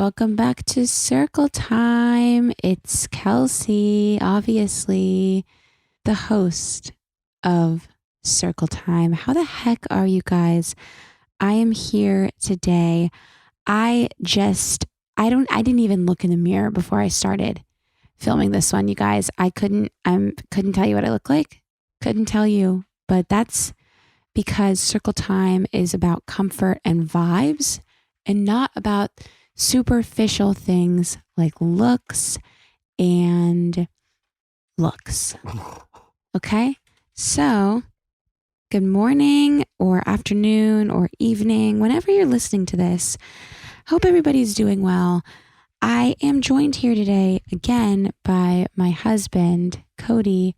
Welcome back to Circle Time. It's Kelsey, obviously the host of Circle Time. How the heck are you guys? I am here today. I didn't even look in the mirror before I started filming this one, you guys. I couldn't tell you what I look like. Couldn't tell you, but that's because Circle Time is about comfort and vibes and not about superficial things like looks and looks. Okay? So, good morning or afternoon or evening, whenever you're listening to this. Hope everybody's doing well. I am joined here today again by my husband, Cody.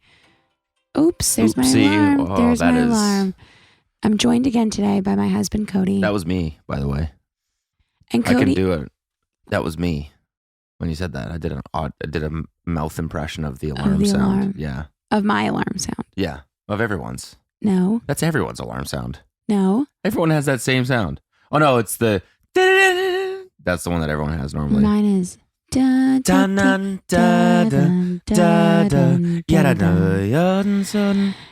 Oops, there's Oopsie. my alarm. There's my is... alarm. I'm joined again today by my husband, Cody. That was me, by the way. And Cody, I can do it. That was me. When you said that, I did a mouth impression of the alarm sound. Alarm. Yeah. Of my alarm sound. Yeah. Of everyone's. No. That's everyone's alarm sound. No. Everyone has that same sound. Oh no, it's the. That's the one that everyone has normally. Mine is. Da, da, da, da, da, da, da.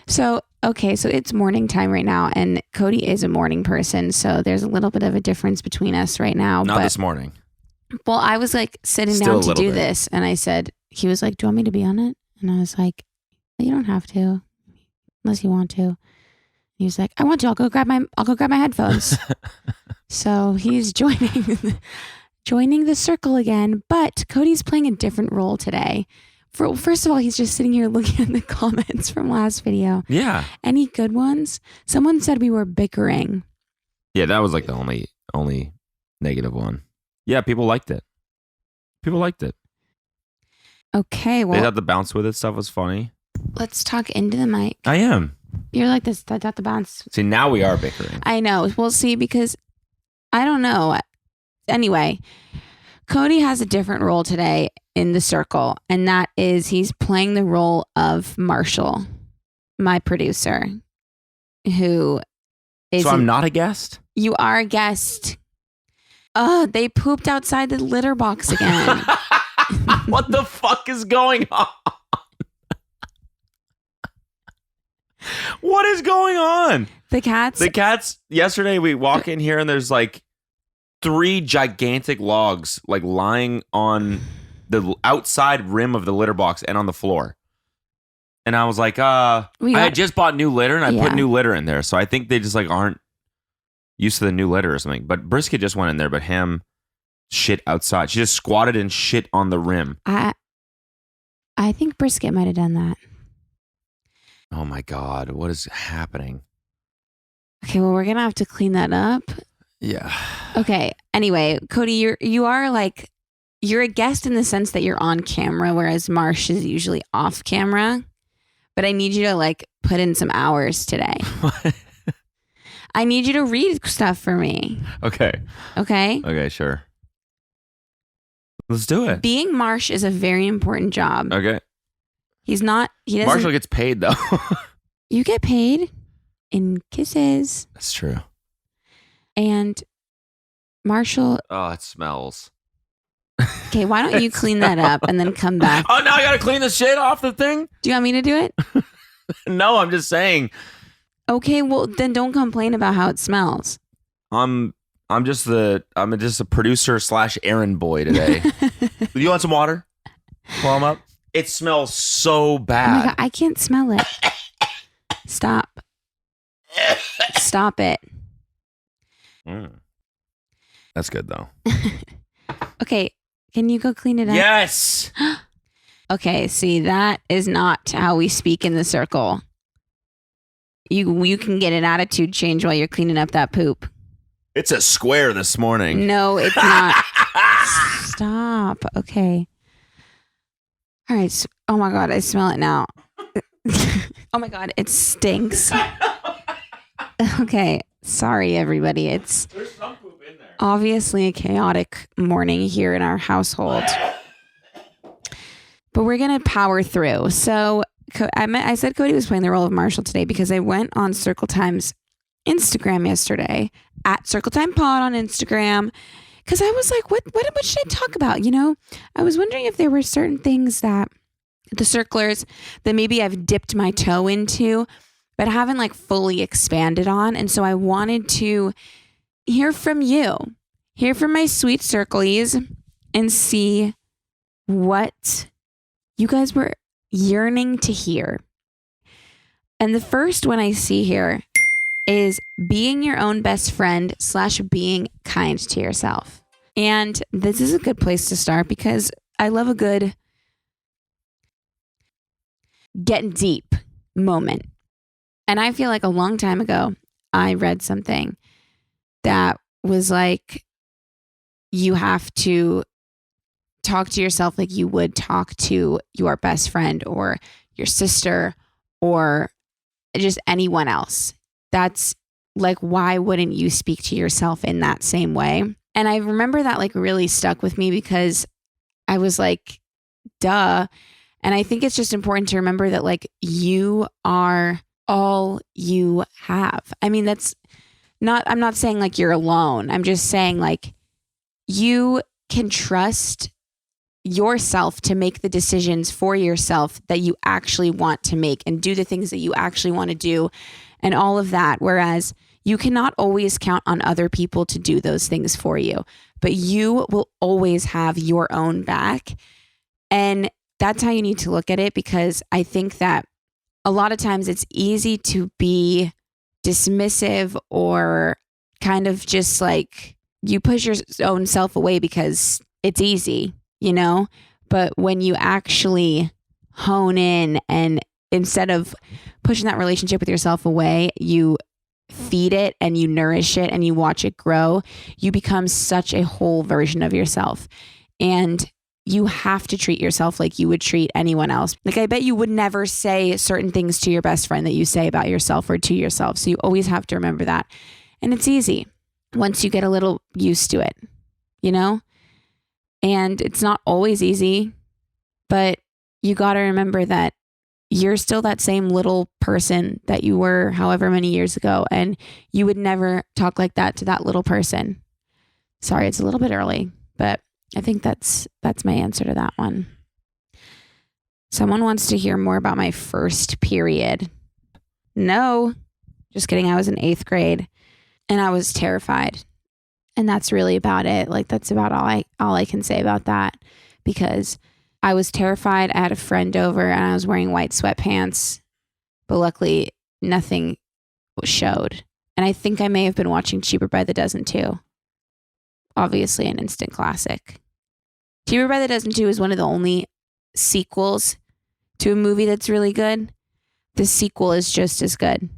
So, okay, so it's morning time right now, and Cody is a morning person, so there's a little bit of a difference between us right now. Not this morning. Well, I was like sitting down to do this, and I said, he was like, "Do you want me to be on it?" And I was like, "You don't have to, unless you want to." He was like, "I want to. I'll go grab my headphones." So he's joining the circle again, but Cody's playing a different role today. First of all, he's just sitting here looking at the comments from last video. Yeah. Any good ones? Someone said we were bickering. Yeah, that was like the only negative one. Yeah, people liked it. Okay, well. They thought the bounce with it stuff was funny. Let's talk into the mic. I am. You're like this, that's the bounce. See, now we are bickering. I know. We'll see, because I don't know. Anyway, Cody has a different role today in the circle, and that is he's playing the role of Marshall, my producer, who is... So I'm not a guest? You are a guest. They pooped outside the litter box again. What the fuck is going on? What is going on? The cats, yesterday we walk in here and there's like 3 gigantic logs like lying on the outside rim of the litter box and on the floor. And I was like, I had just bought new litter and I put new litter in there. So I think they just like aren't used to the new litter or something. But Brisket just went in there, but Ham shit outside. She just squatted and shit on the rim. I think Brisket might have done that. Oh my God, what is happening? Okay, well, we're going to have to clean that up. Yeah. Okay. Anyway, Cody, you are like, you're a guest in the sense that you're on camera, whereas Marsh is usually off camera. But I need you to like put in some hours today. I need you to read stuff for me. Okay. Okay? Okay, sure. Let's do it. Being Marsh is a very important job. Okay. He doesn't. Marshall gets paid though. You get paid in kisses. That's true. And Marshall. Oh, it smells. Okay, why don't you clean that up and then come back? Oh, now I gotta clean the shit off the thing? Do you want me to do it? No, I'm just saying. Okay, well then don't complain about how it smells. I'm just a producer / errand boy today. You want some water? Pull them up. It smells so bad. Oh my God, I can't smell it. Stop. Stop it. That's good though. Okay, can you go clean it up? Yes. Okay, see, that is not how we speak in the circle. You can get an attitude change while you're cleaning up that poop. It's a square this morning. No, it's not. Stop. Okay. All right. Oh my God, I smell it now. Oh my God, it stinks. Okay. Sorry, everybody. There's some poop in there. Obviously a chaotic morning here in our household. But we're going to power through. So I said Cody was playing the role of Marshall today because I went on Circle Time's Instagram yesterday at Circle Time Pod on Instagram. because I was like, what should I talk about? I was wondering if there were certain things that the circlers that maybe I've dipped my toe into, but haven't like fully expanded on. And so I wanted to hear from you, hear from my sweet circlies, and see what you guys were yearning to hear. And the first one I see here is being your own best friend / being kind to yourself. And this is a good place to start because I love a good getting deep moment. And I feel like a long time ago, I read something that was like, you have to talk to yourself like you would talk to your best friend or your sister or just anyone else. That's like, why wouldn't you speak to yourself in that same way? And I remember that like really stuck with me because I was like, duh. And I think it's just important to remember that like you are all you have. I mean, I'm not saying like you're alone. I'm just saying like you can trust yourself to make the decisions for yourself that you actually want to make and do the things that you actually want to do and all of that. Whereas you cannot always count on other people to do those things for you, but you will always have your own back. And that's how you need to look at it, because I think that a lot of times it's easy to be dismissive or kind of just like you push your own self away because it's easy, but when you actually hone in and instead of pushing that relationship with yourself away, you feed it and you nourish it and you watch it grow, you become such a whole version of yourself. And you have to treat yourself like you would treat anyone else. Like, I bet you would never say certain things to your best friend that you say about yourself or to yourself. So you always have to remember that. And it's easy once you get a little used to it, And it's not always easy, but you got to remember that you're still that same little person that you were however many years ago. And you would never talk like that to that little person. Sorry, it's a little bit early, but I think that's my answer to that one. Someone wants to hear more about my first period. No, just kidding. I was in 8th grade and I was terrified. And that's really about it. Like, that's about all I can say about that, because I was terrified. I had a friend over and I was wearing white sweatpants, but luckily nothing showed. And I think I may have been watching Cheaper by the Dozen too. Obviously an instant classic. Cheaper by the Dozen 2 is one of the only sequels to a movie that's really good. The sequel is just as good,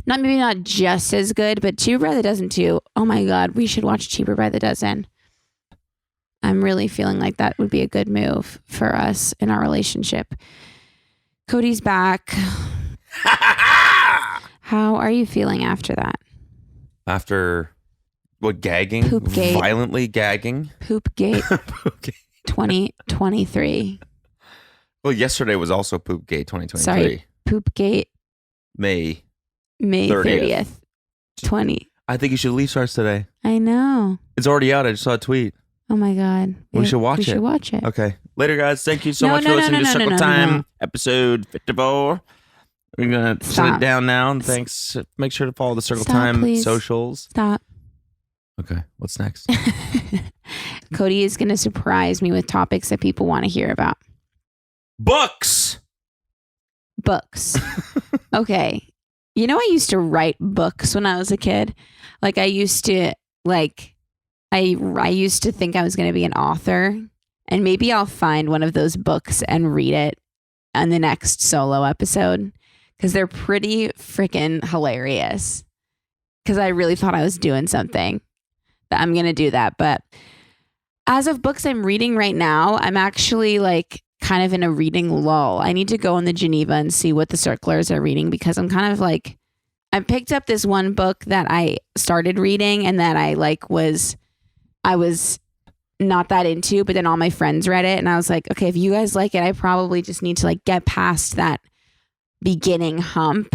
Maybe not just as good, but Cheaper by the Dozen 2. Oh my God, we should watch Cheaper by the Dozen. I'm really feeling like that would be a good move for us in our relationship. Cody's back. How are you feeling after that? After what, gagging? Poopgate. Violently gagging? Poopgate. Poopgate. 2023. Well, yesterday was also Poopgate 2023. Sorry, Poopgate. May 30th. 20. I think you should leave starts today. I know. It's already out. I just saw a tweet. Oh my God. We should watch it. We should watch it. Okay. Later, guys. Thank you so much for listening to Circle Time, episode 54. We're going to sit it down now. And thanks. Make sure to follow the Circle Time please. socials. Stop. Okay. What's next? Cody is going to surprise me with topics that people want to hear about. Books. Okay. I used to write books when I was a kid. Like, I used to I used to think I was going to be an author, and maybe I'll find one of those books and read it on the next solo episode, because they're pretty freaking hilarious. Because I really thought I was doing something. But I'm going to do that. But as of books I'm reading right now, I'm actually like kind of in a reading lull. I need to go on the Geneva and see what the circlers are reading, because I'm kind of like, I picked up this one book that I started reading and that I was not that into, but then all my friends read it and I was like, okay, if you guys like it, I probably just need to like get past that beginning hump.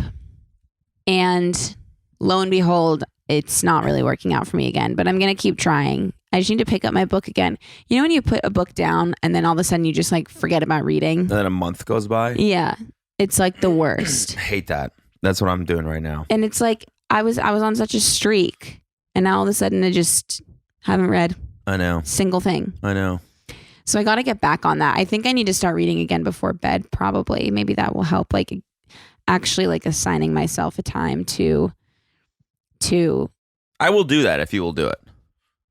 And lo and behold, it's not really working out for me again, but I'm going to keep trying. I just need to pick up my book again. You know when you put a book down and then all of a sudden you just like forget about reading? And then a month goes by? Yeah. It's like the worst. I hate that. That's what I'm doing right now. And it's like I was on such a streak and now all of a sudden I just haven't read I know. single thing. I know. So I got to get back on that. I think I need to start reading again before bed probably. Maybe that will help, like actually like assigning myself a time to I will do that if you will do it.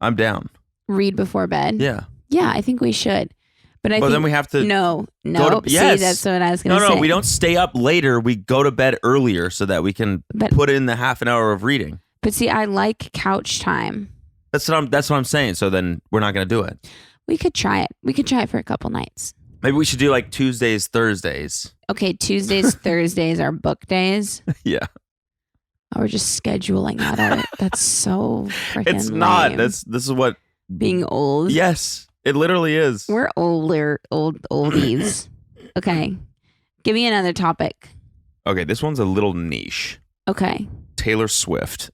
I'm down. read before bed. Yeah. Yeah, I think we should. But then we have to No. yes. See, that's what I was going to say. No, we don't stay up later. We go to bed earlier so that we can put in the half an hour of reading. But see, I like couch time. That's what I'm saying. So then we're not going to do it. We could try it. We could try it for a couple nights. Maybe we should do like Tuesdays, Thursdays. Okay, Tuesdays, Thursdays are book days. Yeah. Oh, we're just scheduling that out. That's so freaking It's not. lame. This is what Being old. Yes, it literally is. We're oldies. Okay. Give me another topic. Okay, this one's a little niche. Okay. Taylor Swift.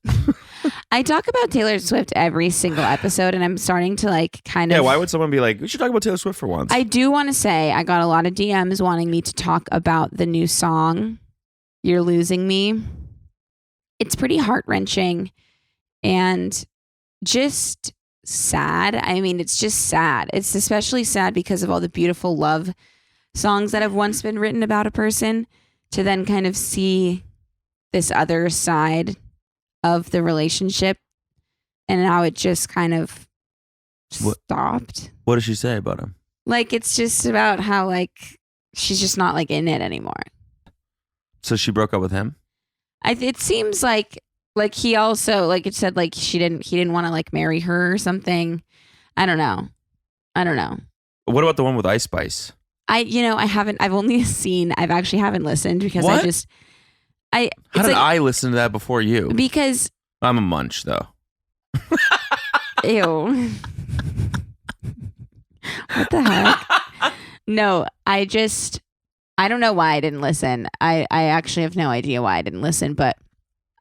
I talk about Taylor Swift every single episode and I'm starting to like kind of... Yeah, why would someone be like, we should talk about Taylor Swift for once? I do want to say I got a lot of DMs wanting me to talk about the new song, You're Losing Me. It's pretty heart-wrenching and just sad. I mean, it's just sad. It's especially sad because of all the beautiful love songs that have once been written about a person to then kind of see this other side of the relationship and how it just kind of stopped. What does she say about him? Like, it's just about how like she's just not like in it anymore. So she broke up with him? It seems like he also like it said like he didn't want to like marry her or something. I don't know. What about the one with Ice Spice? I've actually haven't listened because What? How did I listen to that before you? Because I'm a munch though. ew. What the heck? No, I don't know why I didn't listen. I actually have no idea why I didn't listen, but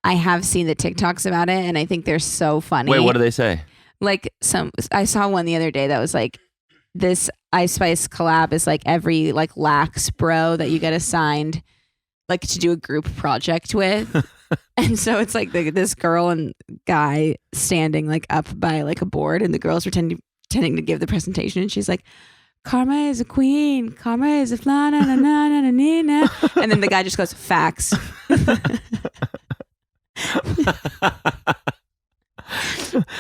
I have seen the TikToks about it and I think they're so funny. Wait, what do they say? Like I saw one the other day that was like this Ice Spice collab is like every like lax bro that you get assigned like to do a group project with. And so it's like this girl and guy standing like up by like a board and the girl's pretending to give the presentation and she's like, Karma is a queen. Karma is a fla na na na na na na. And then the guy just goes, facts.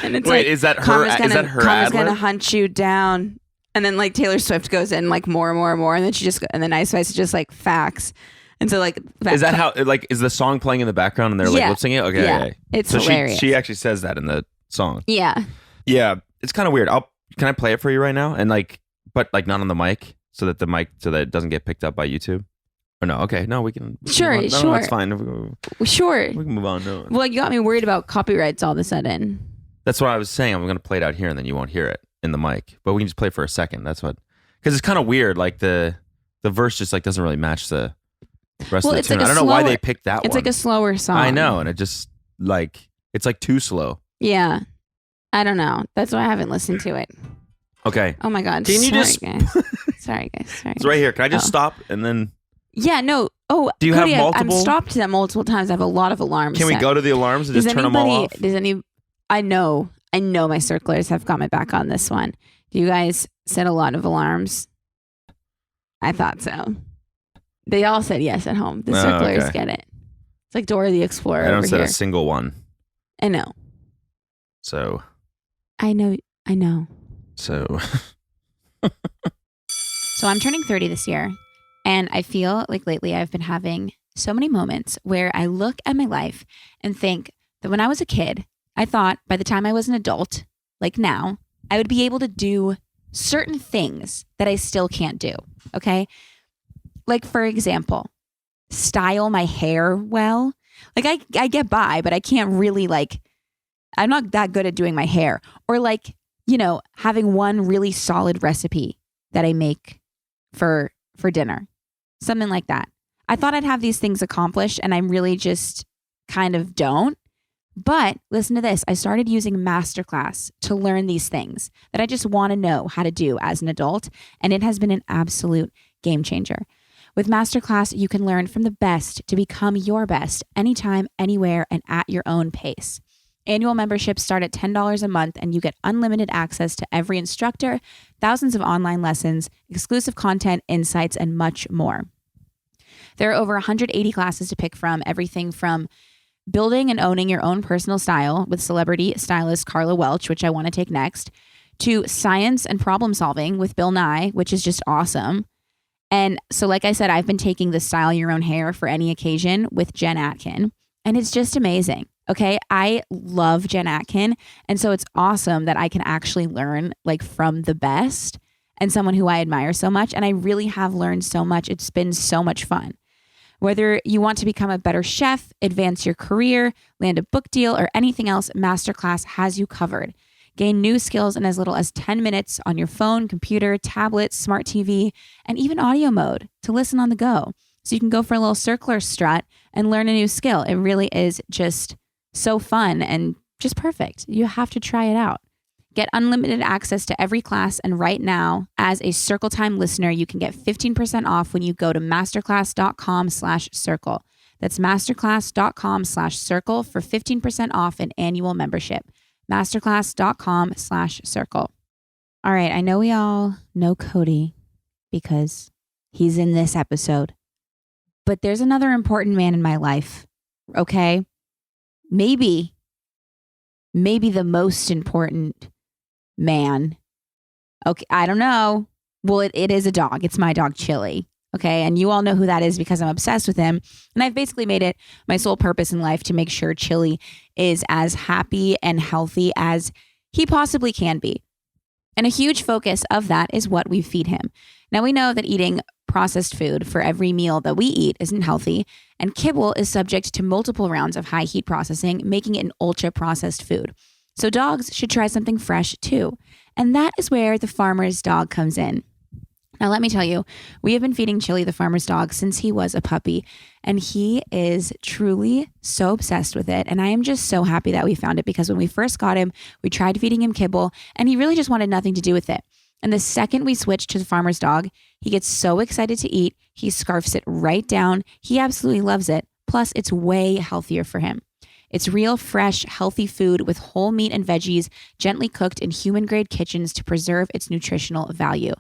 And it's Wait, like, is that her? Karma's ad gonna lib? hunt you down. And then like Taylor Swift goes in like more and more and more, and then and then Ice Spice is just like facts. And so like, is that how like is the song playing in the background and they're like lip syncing it? Okay, yeah, okay. it's so hilarious. She actually says that in the song. Yeah, it's kind of weird. Can I play it for you right now? And like, but like not on the mic, so that it doesn't get picked up by YouTube. Or no? Okay, no, we can. Sure, move on. No, sure. that's fine. Sure. We can move on. No. Well, you got me worried about copyrights all of a sudden. That's what I was saying. I'm going to play it out here, and then you won't hear it in the mic. But we can just play it for a second. That's what, because it's kind of weird. Like the verse just like doesn't really match the rest of the tune. Like I don't know why they picked that one. It's like a slower song. I know, and it just like it's like too slow. Yeah, I don't know. That's why I haven't listened to it. Okay. Oh my god. Can you guys? Sorry, guys. Sorry. It's right here. Can I just stop and then? Yeah. No. Oh. Do you Cody, have multiple? I've stopped that multiple times. I have a lot of alarms. Can we go to the alarms and just turn them all off? I know my circlers have got my back on this one. Do you guys set a lot of alarms? I thought so. They all said yes at home. The circlers get it. It's like Dora the Explorer. I don't over set here. a single one. I know. So. I know. So. So I'm turning 30 this year, and I feel like lately I've been having so many moments where I look at my life and think that when I was a kid, I thought by the time I was an adult, like now, I would be able to do certain things that I still can't do. Okay. Like, for example, style my hair well. Like I get by, but I can't really I'm not that good at doing my hair, or having one really solid recipe that I make for dinner, something like that. I thought I'd have these things accomplished and I really just kind of don't. But listen to this. I started using Masterclass to learn these things that I just want to know how to do as an adult. And it has been an absolute game changer. With Masterclass, you can learn from the best to become your best anytime, anywhere, and at your own pace. Annual memberships start at $10 a month, and you get unlimited access to every instructor, thousands of online lessons, exclusive content, insights, and much more. There are over 180 classes to pick from, everything from building and owning your own personal style with celebrity stylist Carla Welch, which I want to take next, to science and problem solving with Bill Nye, which is just awesome. And so, like I said, I've been taking the Style Your Own Hair for Any Occasion with Jen Atkin, and it's just amazing. Okay, I love Jen Atkin, and so it's awesome that I can actually learn like from the best and someone who I admire so much. And I really have learned so much. It's been so much fun. Whether you want to become a better chef, advance your career, land a book deal, or anything else, Masterclass has you covered. Gain new skills in as little as 10 minutes on your phone, computer, tablet, smart TV, and even audio mode to listen on the go. So you can go for a little circular strut and learn a new skill. It really is just so fun and just perfect. You have to try it out. Get unlimited access to every class, and right now, as a Circle Time listener, you can get 15% off when you go to masterclass.com/circle. That's masterclass.com/circle for 15% off an annual membership. Masterclass.com/circle. All right, I know we all know Cody because he's in this episode, but there's another important man in my life, okay? Maybe the most important man. Okay, I don't know. Well, it is a dog. It's my dog, Chili. Okay, and you all know who that is because I'm obsessed with him. And I've basically made it my sole purpose in life to make sure Chili is as happy and healthy as he possibly can be. And a huge focus of that is what we feed him. Now, we know that eating processed food for every meal that we eat isn't healthy, and kibble is subject to multiple rounds of high heat processing, making it an ultra processed food. So dogs should try something fresh too. And that is where the farmer's dog comes in. Now, let me tell you, we have been feeding Chili, the farmer's dog, since he was a puppy, and he is truly so obsessed with it. And I am just so happy that we found it, because when we first got him, we tried feeding him kibble, and he really just wanted nothing to do with it. And the second we switched to the farmer's dog, he gets so excited to eat, he scarfs it right down. He absolutely loves it. Plus, it's way healthier for him. It's real, fresh, healthy food with whole meat and veggies, gently cooked in human-grade kitchens to preserve its nutritional value.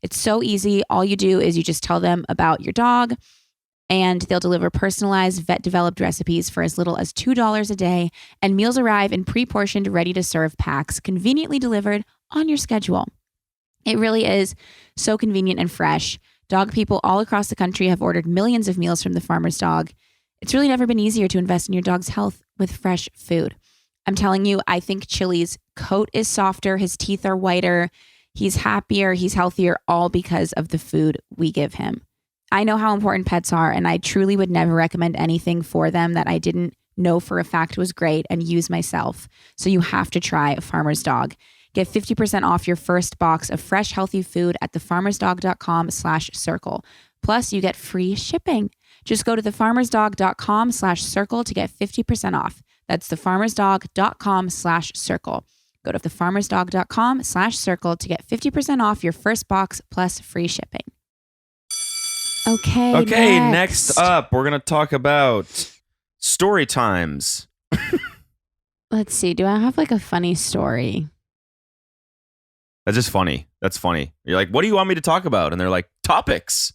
It's so easy. All you do is you just tell them about your dog, and they'll deliver personalized, vet-developed recipes for as little as $2 a day, and meals arrive in pre-portioned, ready-to-serve packs, conveniently delivered on your schedule. It really is so convenient and fresh. Dog people all across the country have ordered millions of meals from the farmer's dog. It's really never been easier to invest in your dog's health with fresh food. I'm telling you, I think Chili's coat is softer, his teeth are whiter, he's happier, he's healthier, all because of the food we give him. I know how important pets are, and I truly would never recommend anything for them that I didn't know for a fact was great and use myself. So you have to try a farmer's dog. Get 50% off your first box of fresh, healthy food at thefarmersdog.com/circle. Plus, you get free shipping. Just go to thefarmersdog.com/circle to get 50% off. That's thefarmersdog.com/circle. Go to thefarmersdog.com/circle to get 50% off your first box plus free shipping. Okay, next up, we're going to talk about story times. Let's see. Do I have like a funny story? That's just funny. That's funny. You're like, what do you want me to talk about? And they're like, topics.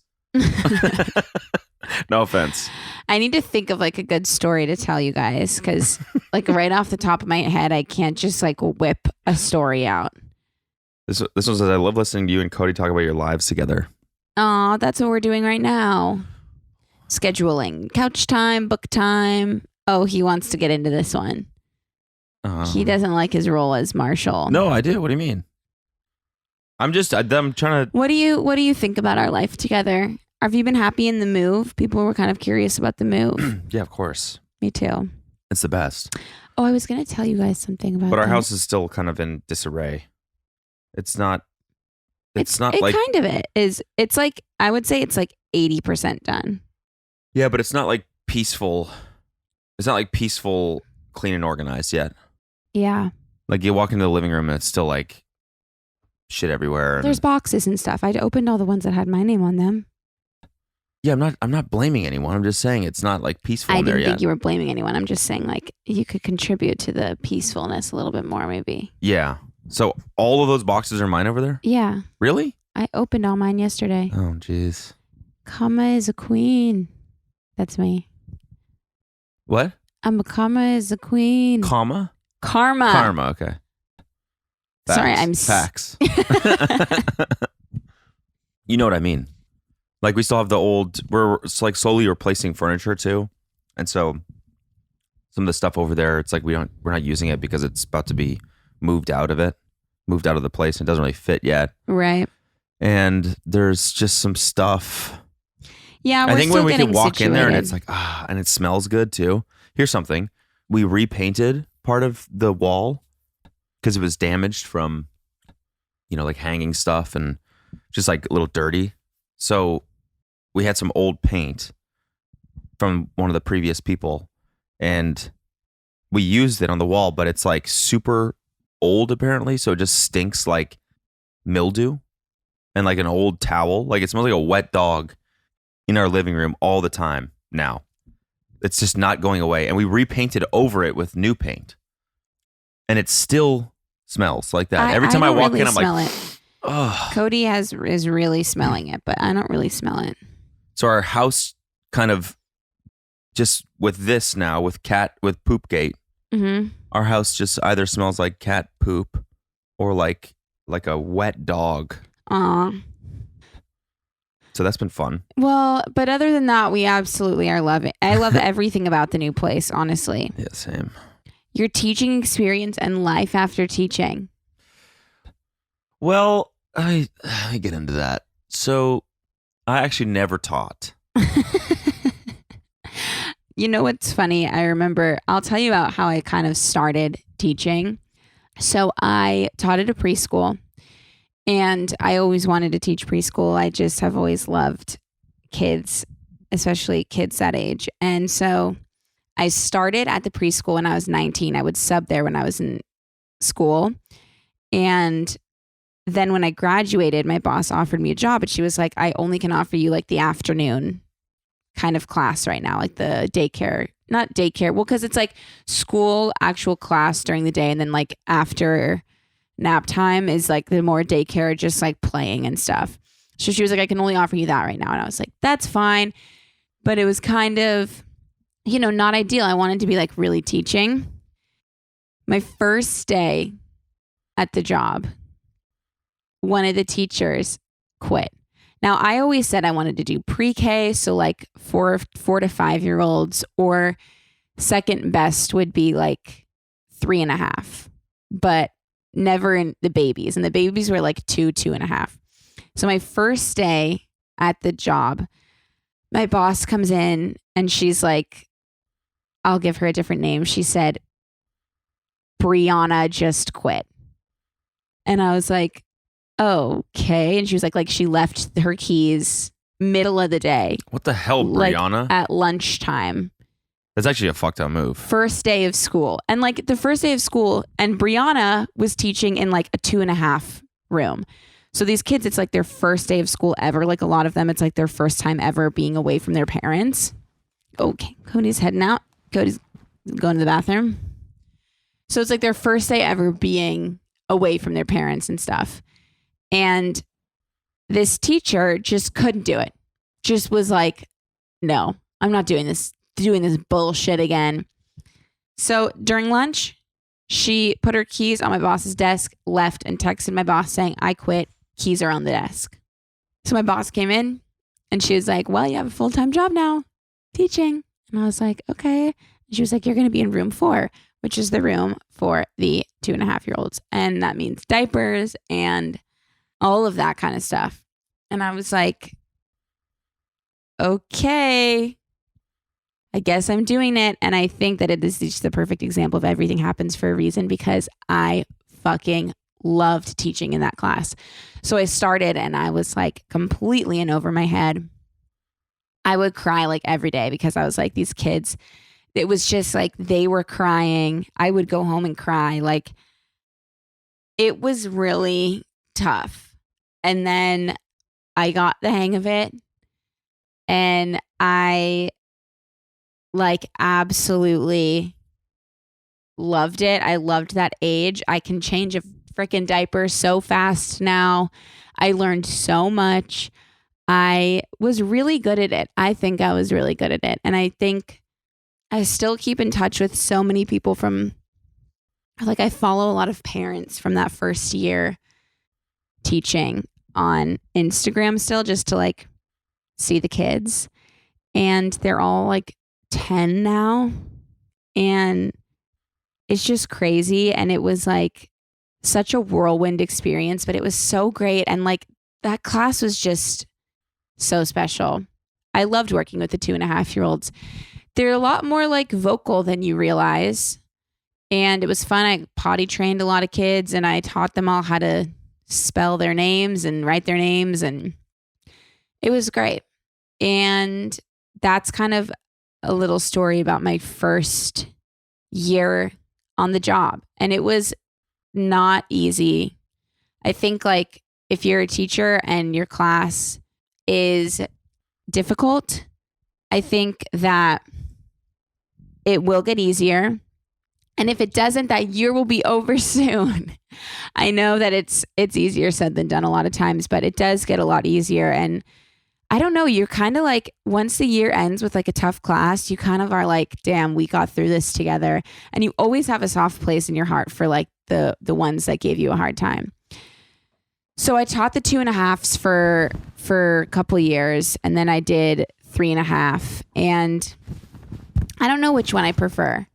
No offense. I need to think of like a good story to tell you guys, because like right off the top of my head, I can't just like whip a story out. This one says, I love listening to you and Cody talk about your lives together. Oh, that's what we're doing right now. Scheduling, couch time, book time. Oh, he wants to get into this one. He doesn't like his role as Marshall. No, I do. What do you mean? I'm trying to. What do you think about our life together? Have you been happy in the move? People were kind of curious about the move. Yeah, of course. Me too. It's the best. Oh, I was going to tell you guys something about. But our that. house is still kind of in disarray. It's not. It's not like. It kind of it is. It's like, I would say it's like 80% done. Yeah, but it's not like peaceful. It's not like peaceful clean and organized yet. Yeah. Like you walk into the living room and it's still like shit everywhere. And There's boxes and stuff. I'd opened all the ones that had my name on them. yeah, I'm not blaming anyone. I'm just saying it's not like peaceful I in there didn't yet. think you were blaming anyone. I'm just saying like you could contribute to the peacefulness a little bit more maybe. Yeah. So all of those boxes are mine over there? Yeah. Really? I opened all mine yesterday. Oh, jeez. Karma is a queen. That's me. What? Karma is a queen. Comma? Karma. Karma, okay. Facts. Sorry, I'm Facts. You know what I mean? Like we still have the old, we're like slowly replacing furniture too. And so some of the stuff over there, it's like we're not using it because it's about to be moved out of the place. And it doesn't really fit yet. Right. And there's just some stuff. Yeah, I think when we can walk situated. in there and it's like, and it smells good too. Here's something. We repainted part of the wall because it was damaged from, like hanging stuff and just like a little dirty. So we had some old paint from one of the previous people and we used it on the wall, but it's like super old apparently. So it just stinks like mildew and like an old towel. Like it smells like a wet dog in our living room all the time now. It's just not going away. And we repainted over it with new paint. And it still smells like that. Every time I walk in, I'm like, oh. Cody is really smelling it, but I don't really smell it. So our house kind of just with this now, with Poopgate, our house just either smells like cat poop or like a wet dog. Aw. So that's been fun. Well, but other than that, we absolutely are loving. I love everything about the new place, honestly. Yeah, same. Your teaching experience and life after teaching. Well, I get into that. So I actually never taught. You know what's funny? I remember, I'll tell you about how I kind of started teaching. So I taught at a preschool. And I always wanted to teach preschool. I just have always loved kids, especially kids that age. And so I started at the preschool when I was 19. I would sub there when I was in school. And then when I graduated, my boss offered me a job, but she was like, I only can offer you like the afternoon kind of class right now, like the daycare, not daycare. Well, because it's like school, actual class during the day. And then like after nap time is like the more daycare, just like playing and stuff. So she was like, I can only offer you that right now. And I was like, that's fine. But it was kind of, not ideal. I wanted to be like really teaching. My first day at the job, one of the teachers quit. Now, I always said I wanted to do pre-K. So like 4 to 5 year olds, or second best would be like 3.5, but never in the babies. And the babies were like 2.5. So my first day at the job, my boss comes in and she's like, I'll give her a different name. She said, Brianna just quit. And I was like, okay. And she was like she left her keys middle of the day. What the hell, Brianna? Like at lunchtime. That's actually a fucked up move. First day of school. And like the first day of school, and Brianna was teaching in like a 2.5 room. So these kids, it's like their first day of school ever. Like a lot of them, it's like their first time ever being away from their parents. Okay, Cody's heading out. Cody's going to the bathroom. So it's like their first day ever being away from their parents and stuff. And this teacher just couldn't do it. Just was like, no, I'm not doing this bullshit again. So during lunch, she put her keys on my boss's desk, left, and texted my boss saying, I quit. Keys are on the desk. So my boss came in and she was like, well, you have a full-time job now, teaching. And I was like, okay. And she was like, you're going to be in room 4, which is the room for the 2.5-year-olds. And that means diapers and all of that kind of stuff. And I was like, okay, I guess I'm doing it. And I think that it is just the perfect example of everything happens for a reason, because I fucking loved teaching in that class. So I started and I was like completely in over my head. I would cry like every day because I was like, these kids, it was just like they were crying. I would go home and cry. Like it was really tough. And then I got the hang of it and I like absolutely loved it. I loved that age. I can change a freaking diaper so fast now. I learned so much. I was really good at it. I think I was really good at it. And I think I still keep in touch with so many people from, like, I follow a lot of parents from that first year teaching on Instagram still, just to like see the kids. And they're all like 10 now. And it's just crazy. And it was like such a whirlwind experience, but it was so great. And like that class was just so special. I loved working with the 2.5-year-olds. They're a lot more like vocal than you realize. And it was fun. I potty trained a lot of kids and I taught them all how to spell their names and write their names. And it was great. And that's kind of a little story about my first year on the job. And it was not easy. I think like if you're a teacher and your class is difficult, I think that it will get easier. And if it doesn't, that year will be over soon. I know that it's easier said than done a lot of times, but it does get a lot easier. And I don't know, you're kind of like, once the year ends with like a tough class, you kind of are like, damn, we got through this together. And you always have a soft place in your heart for like the ones that gave you a hard time. So I taught the 2.5s for a couple of years, and then I did 3.5. And I don't know which one I prefer.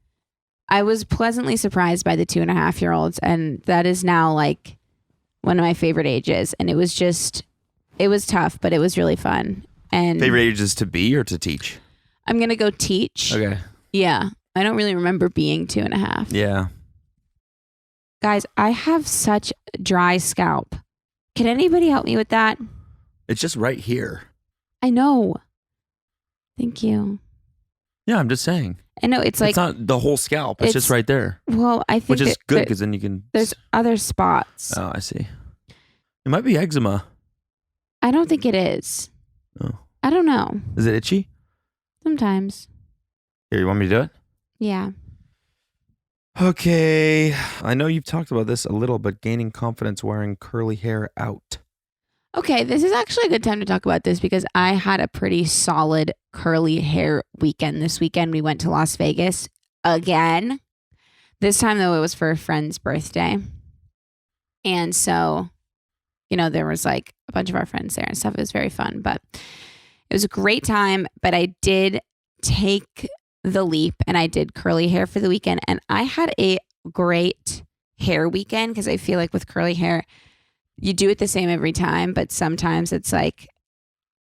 I was pleasantly surprised by the 2.5-year-olds, and that is now like one of my favorite ages. And it was tough, but it was really fun. And favorite ages to be or to teach? I'm going to go teach. Okay. Yeah. I don't really remember being 2.5. Yeah. Guys, I have such dry scalp. Can anybody help me with that? It's just right here. I know. Thank you. Yeah, I'm just saying. I know it's like, it's not the whole scalp. It's just right there. Well, I think which is good because then you can. There's other spots. Oh, I see. It might be eczema. I don't think it is. Oh. I don't know. Is it itchy? Sometimes. Here, you want me to do it? Yeah. Okay. I know you've talked about this a little, but gaining confidence wearing curly hair out. Okay, this is actually a good time to talk about this because I had a pretty solid curly hair weekend this weekend. We went to Las Vegas again. This time, though, it was for a friend's birthday. And so, there was like a bunch of our friends there and stuff. It was very fun, but it was a great time. But I did take the leap and I did curly hair for the weekend. And I had a great hair weekend because I feel like with curly hair, you do it the same every time, but sometimes it's like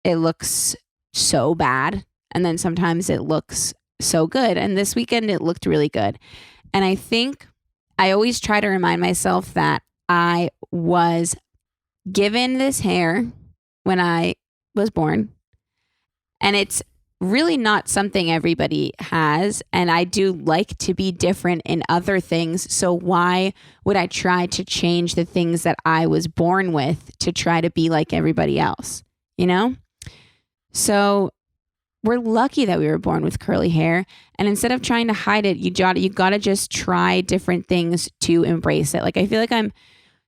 it looks so bad. And then sometimes it looks so good. And this weekend it looked really good. And I think I always try to remind myself that I was given this hair when I was born. And it's really not something everybody has. And I do like to be different in other things. So why would I try to change the things that I was born with to try to be like everybody else? So we're lucky that we were born with curly hair. And instead of trying to hide it, you got to just try different things to embrace it. Like, I feel like I'm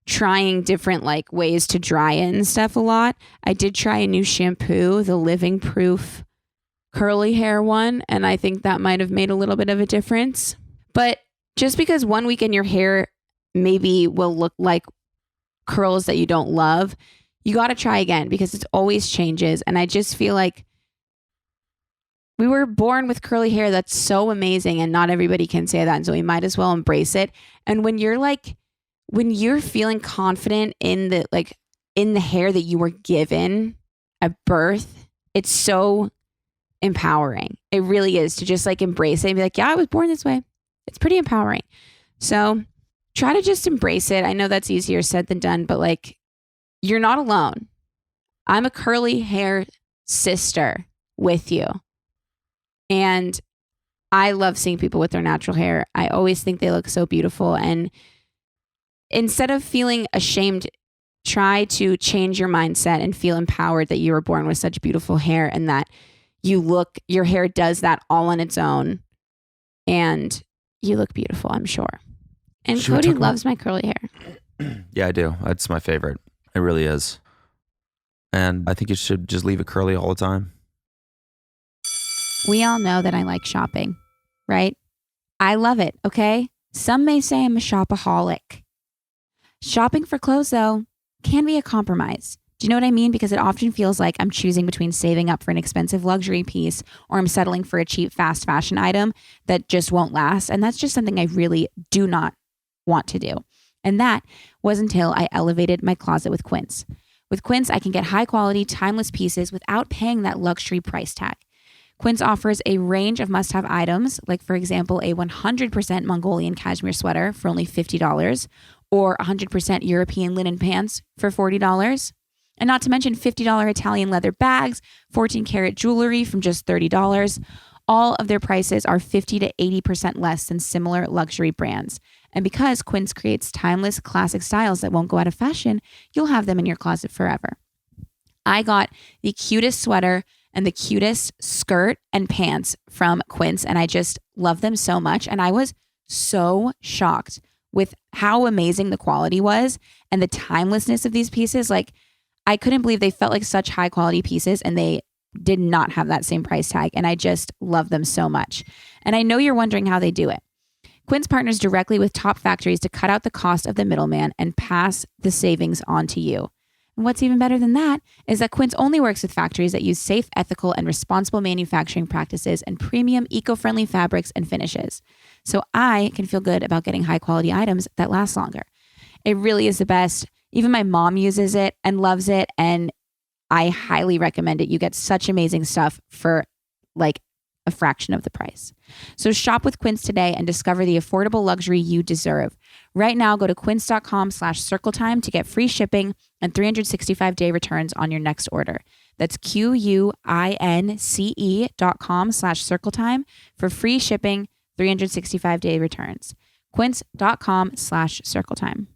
trying different like ways to dry it and stuff a lot. I did try a new shampoo, the Living Proof curly hair one, and I think that might have made a little bit of a difference. But just because one weekend your hair maybe will look like curls that you don't love, you got to try again because it always changes. And I just feel like we were born with curly hair that's so amazing, and not everybody can say that, and so we might as well embrace it. And when you're feeling confident in the hair that you were given at birth, it's so empowering. It really is, to just like embrace it and be like, yeah, I was born this way. It's pretty empowering. So try to just embrace it. I know that's easier said than done, but like, you're not alone. I'm a curly hair sister with you. And I love seeing people with their natural hair. I always think they look so beautiful. And instead of feeling ashamed, try to change your mindset and feel empowered that you were born with such beautiful hair and that your hair does that all on its own. And you look beautiful, I'm sure. And Cody loves my curly hair. Yeah, I do. It's my favorite. It really is. And I think you should just leave it curly all the time. We all know that I like shopping, right? I love it, okay? Some may say I'm a shopaholic. Shopping for clothes, though, can be a compromise. Do you know what I mean? Because it often feels like I'm choosing between saving up for an expensive luxury piece or I'm settling for a cheap fast fashion item that just won't last. And that's just something I really do not want to do. And that was until I elevated my closet with Quince. With Quince, I can get high quality, timeless pieces without paying that luxury price tag. Quince offers a range of must-have items, like, for example, a 100% Mongolian cashmere sweater for only $50 or 100% European linen pants for $40. And not to mention $50 Italian leather bags, 14-karat jewelry from just $30. All of their prices are 50 to 80% less than similar luxury brands. And because Quince creates timeless, classic styles that won't go out of fashion, you'll have them in your closet forever. I got the cutest sweater and the cutest skirt and pants from Quince, and I just love them so much. And I was so shocked with how amazing the quality was and the timelessness of these pieces. Like, I couldn't believe they felt like such high quality pieces and they did not have that same price tag. And I just love them so much. And I know you're wondering how they do it. Quince partners directly with top factories to cut out the cost of the middleman and pass the savings on to you. And what's even better than that is that Quince only works with factories that use safe, ethical, and responsible manufacturing practices and premium eco-friendly fabrics and finishes. So I can feel good about getting high quality items that last longer. It really is the best. Even my mom uses it and loves it, and I highly recommend it. You get such amazing stuff for like a fraction of the price. So shop with Quince today and discover the affordable luxury you deserve. Right now, go to quince.com/circletime to get free shipping and 365-day returns on your next order. That's QUINCE.com/circletime for free shipping, 365-day returns. Quince.com/circletime.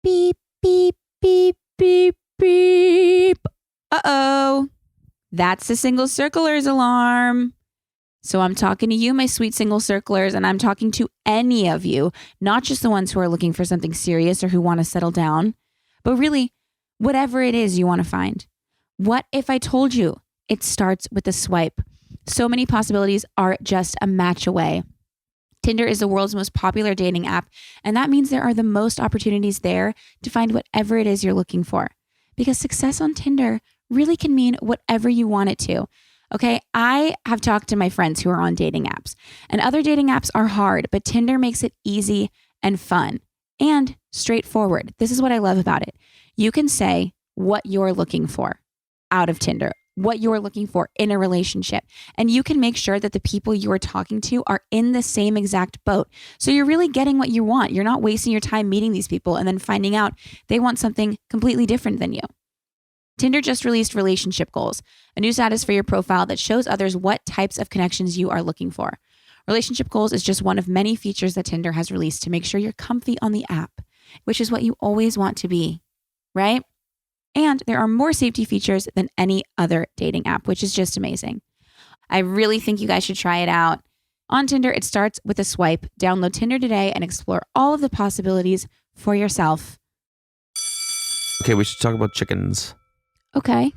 Beep, beep, beep, beep, beep. Uh-oh. That's the single circlers alarm. So I'm talking to you, my sweet single circlers, and I'm talking to any of you, not just the ones who are looking for something serious or who want to settle down, but really whatever it is you want to find. What if I told you it starts with a swipe? So many possibilities are just a match away. Tinder is the world's most popular dating app, and that means there are the most opportunities there to find whatever it is you're looking for. Because success on Tinder really can mean whatever you want it to. Okay, I have talked to my friends who are on dating apps, and other dating apps are hard, but Tinder makes it easy and fun and straightforward. This is what I love about it. You can say what you're looking for out of Tinder, what you're looking for in a relationship, and you can make sure that the people you are talking to are in the same exact boat. So you're really getting what you want. You're not wasting your time meeting these people and then finding out they want something completely different than you. Tinder just released Relationship Goals, a new status for your profile that shows others what types of connections you are looking for. Relationship Goals is just one of many features that Tinder has released to make sure you're comfy on the app, which is what you always want to be, right? And there are more safety features than any other dating app, which is just amazing. I really think you guys should try it out. On Tinder, it starts with a swipe. Download Tinder today and explore all of the possibilities for yourself. Okay, we should talk about chickens. Okay.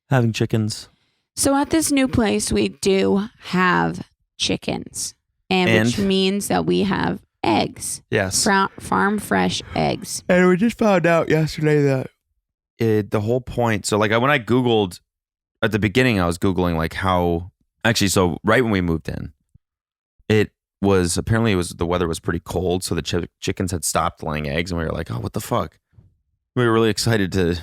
Having chickens. So at this new place, we do have chickens, and which means that we have eggs. Yes. Farm fresh eggs. And we just found out yesterday that the whole point. So like when I Googled at the beginning, I was Googling like how actually. So right when we moved in, the weather was pretty cold, so the chickens had stopped laying eggs, and we were like, oh, what the fuck? We were really excited to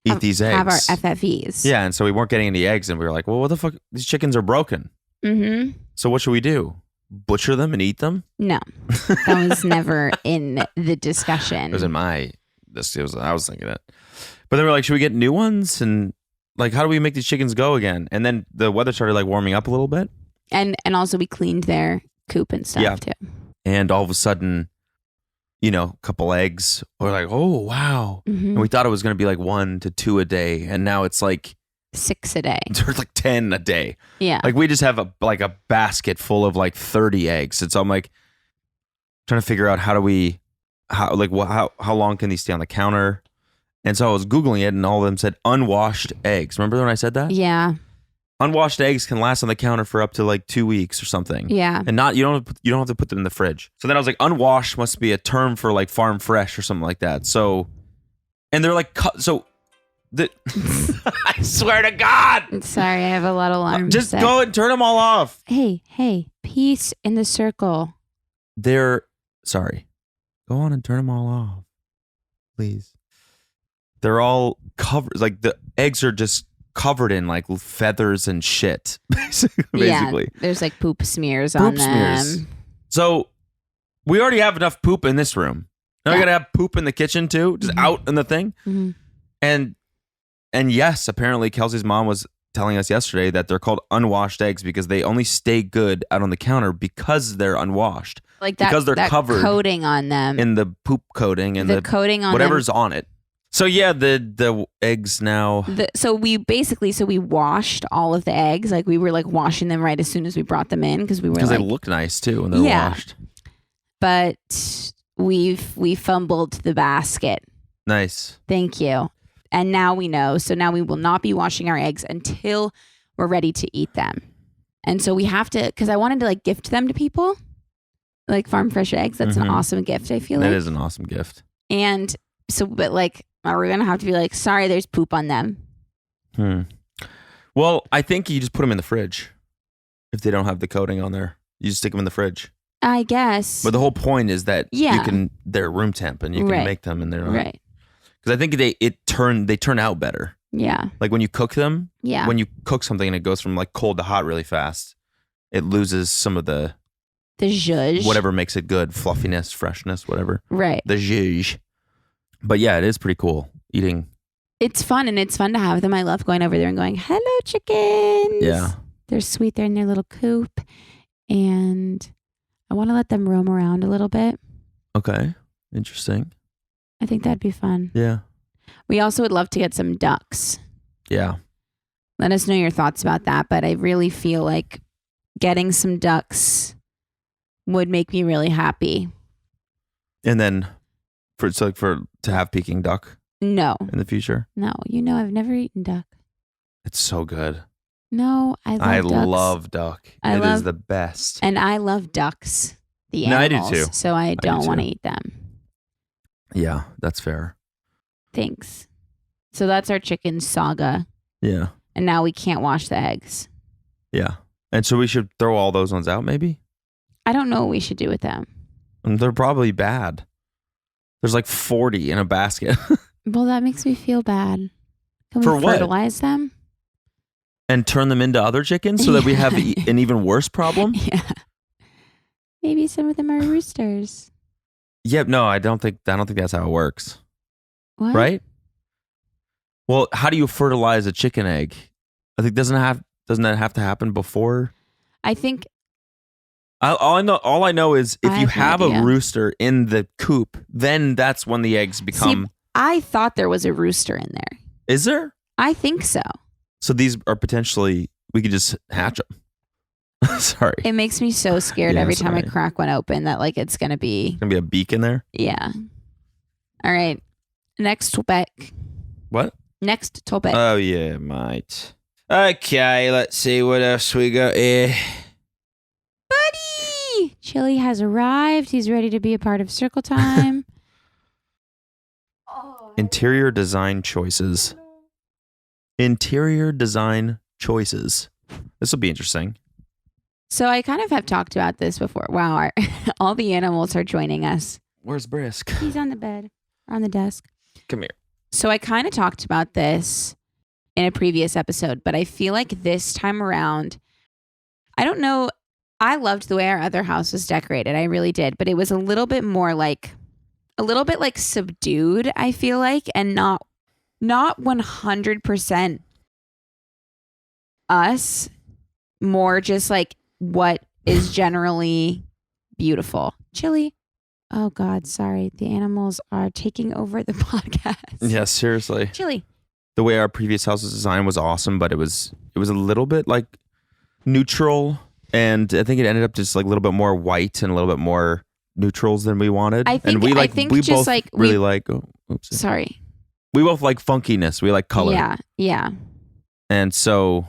eat these eggs. Have our FFEs. Yeah, and so we weren't getting any eggs, and we were like, well, what the fuck? These chickens are broken. Mm-hmm. So what should we do? Butcher them and eat them? No, that was never in the discussion. It was in I was thinking that. But then we're like, should we get new ones? And like, how do we make these chickens go again? And then the weather started like warming up a little bit. And also we cleaned their coop and stuff too. And all of a sudden, a couple eggs. We're like, oh, wow. And we thought it was going to be like 1 to 2 a day. And now it's like 6 a day. There's like 10 a day. Yeah. Like we just have a basket full of like 30 eggs. And so I'm like trying to figure out how long can these stay on the counter? And so I was Googling it and all of them said unwashed eggs. Remember when I said that? Yeah. Unwashed eggs can last on the counter for up to like 2 weeks or something. Yeah. And you don't have to put them in the fridge. So then I was like, unwashed must be a term for like farm fresh or something like that. So, and they're like, I swear to God. Sorry, I have a lot of alarms. Just go and turn them all off. Hey, peace in the circle. Sorry. Go on and turn them all off. Please. They're all covered. Like the eggs are just covered in like feathers and shit. Basically. Yeah, there's like poop smears on them. So we already have enough poop in this room. Now we gotta have poop in the kitchen too, just out in the thing. Mm-hmm. And yes, apparently Kelsey's mom was telling us yesterday that they're called unwashed eggs because they only stay good out on the counter because they're unwashed. Like that, because they're that covered coating on them. in the poop coating and the coating on whatever's them. on it. So yeah, the eggs now. So we washed all of the eggs. Like we were like washing them right as soon as we brought them in because they look nice too when they're washed. But we fumbled the basket. Nice. Thank you. And now we know. So now we will not be washing our eggs until we're ready to eat them. And so we have to, because I wanted to like gift them to people, like farm fresh eggs. That's an awesome gift. I feel like that is an awesome gift. And so, but like, are we gonna have to be like, sorry, there's poop on them? Well, I think you just put them in the fridge if they don't have the coating on there. You just stick them in the fridge. I guess. But the whole point is that they're room temp and you can make them and they're not. Right. Because I think they turn out better. Yeah. Like when you cook them. Yeah. When you cook something and it goes from like cold to hot really fast, it loses some of the zhuzh. Whatever makes it good, fluffiness, freshness, whatever. Right. The zhuzh. But yeah, it is pretty cool eating. It's fun and it's fun to have them. I love going over there and going, hello, chickens. Yeah. They're sweet. They're in their little coop. And I want to let them roam around a little bit. Okay. Interesting. I think that'd be fun. Yeah. We also would love to get some ducks. Yeah. Let us know your thoughts about that. But I really feel like getting some ducks would make me really happy. And then to have Peking duck? No. In the future? No. I've never eaten duck. It's so good. No, I love duck. It is the best. And I love ducks. The animals. I do too. So I don't want to eat them. Yeah, that's fair. Thanks. So that's our chicken saga. Yeah. And now we can't wash the eggs. Yeah. And so we should throw all those ones out maybe? I don't know what we should do with them. And they're probably bad. There's like 40 in a basket. Well, that makes me feel bad. Can we fertilize them? And turn them into other chickens so that we have an even worse problem? Yeah. Maybe some of them are roosters. Yeah, no, I don't think that's how it works. What? Right? Well, how do you fertilize a chicken egg? I think doesn't that have to happen before? I think all I know is if you have a rooster in the coop, then that's when the eggs become. See, I thought there was a rooster in there. Is there? I think so. So these are potentially, we could just hatch them. Sorry. It makes me so scared every time I crack one open that like it's going to be a beak in there. Yeah. All right. Next topic. What? Next topic. Oh yeah, mate. Okay, let's see what else we got here. Buddy! Chili has arrived. He's ready to be a part of Circle Time. Interior design choices. Interior design choices. This will be interesting. So I kind of have talked about this before. Wow, all the animals are joining us. Where's Brisk? He's on the bed, on the desk. Come here. So I kind of talked about this in a previous episode, but I feel like this time around, I don't know. I loved the way our other house was decorated. I really did, but it was a little bit like subdued, I feel like, and not 100% us, more just like what is generally beautiful. Chili. Oh God, sorry. The animals are taking over the podcast. Yeah, seriously. Chili. The way our previous house was designed was awesome, but it was a little bit like neutral, and I think it ended up just like a little bit more white and a little bit more neutrals than we wanted. I think we just both like really like. Oh, oops. Sorry. We both like funkiness. We like color. Yeah, yeah. And so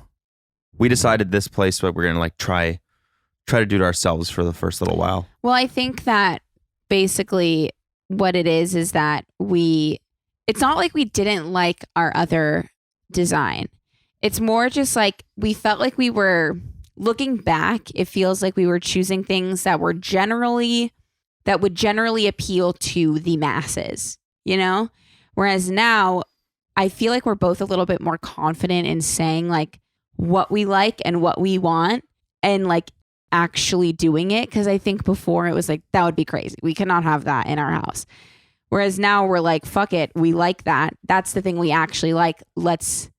we decided this place, but we're gonna like try to do it ourselves for the first little while. Well, I think that basically what it is that it's not like we didn't like our other design. It's more just like we felt like we were looking back. It feels like we were choosing things that would generally appeal to the masses, you know? Whereas now I feel like we're both a little bit more confident in saying like what we like and what we want and like actually doing it. Cause I think before it was like, that would be crazy. We cannot have that in our house. Whereas now we're like, fuck it. We like that. That's the thing we actually like. Let's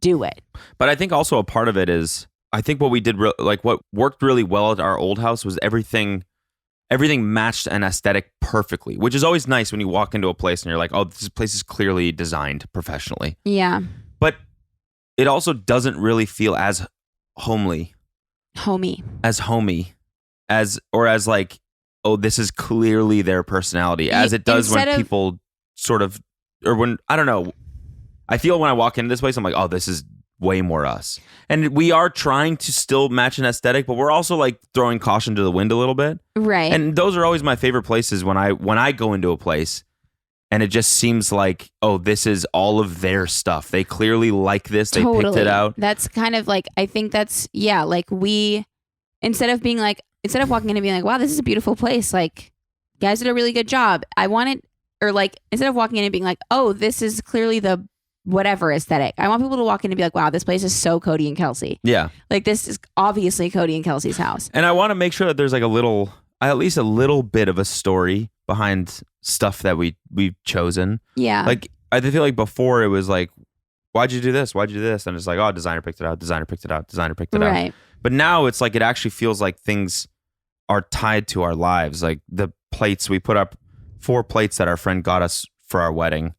do it. But I think also a part of it is, I think what we did, what worked really well at our old house was everything matched an aesthetic perfectly, which is always nice when you walk into a place and you're like, oh, this place is clearly designed professionally. Yeah. But it also doesn't really feel as homey as like, oh, this is clearly their personality, as it does when people sort of, or when, I don't know, I feel when I walk into this place, I'm like, oh, this is way more us. And we are trying to still match an aesthetic, but we're also like throwing caution to the wind a little bit. Right. And those are always my favorite places when I go into a place and it just seems like, oh, this is all of their stuff. They clearly like this. They picked it out. That's kind of like, I think that's, yeah, like instead of walking in and being like, wow, this is a beautiful place. Like, guys did a really good job. I want it, or like, instead of walking in and being like, oh, this is clearly the whatever aesthetic. I want people to walk in and be like, wow, this place is so Cody and Kelsey. Yeah. Like, this is obviously Cody and Kelsey's house. And I want to make sure that there's like at least a little bit of a story behind stuff that we've chosen. Yeah. Like, I feel like before it was like, why'd you do this? Why'd you do this? And it's like, oh, designer picked it out. Designer picked it out. Designer picked it out. Right. But now it's like, it actually feels like things are tied to our lives. Like the plates, we put up 4 plates that our friend got us for our wedding.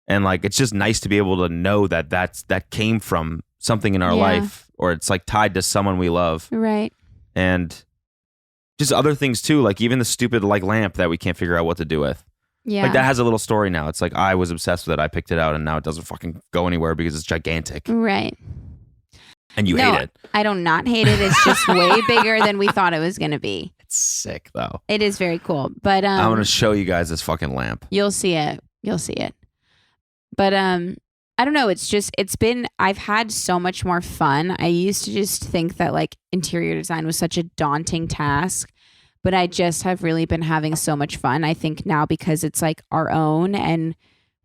And like, it's just nice to be able to know that that came from something in our life, or it's like tied to someone we love. Right. And just other things too, like even the stupid like lamp that we can't figure out what to do with. Yeah. Like that has a little story now. It's like, I was obsessed with it. I picked it out and now it doesn't fucking go anywhere because it's gigantic. Right. And you hate it. I don't not hate it. It's just way bigger than we thought it was going to be. It's sick though. It is very cool. But I'm going to show you guys this fucking lamp. You'll see it. But I don't know. I've had so much more fun. I used to just think that like interior design was such a daunting task, but I just have really been having so much fun. I think now because it's like our own and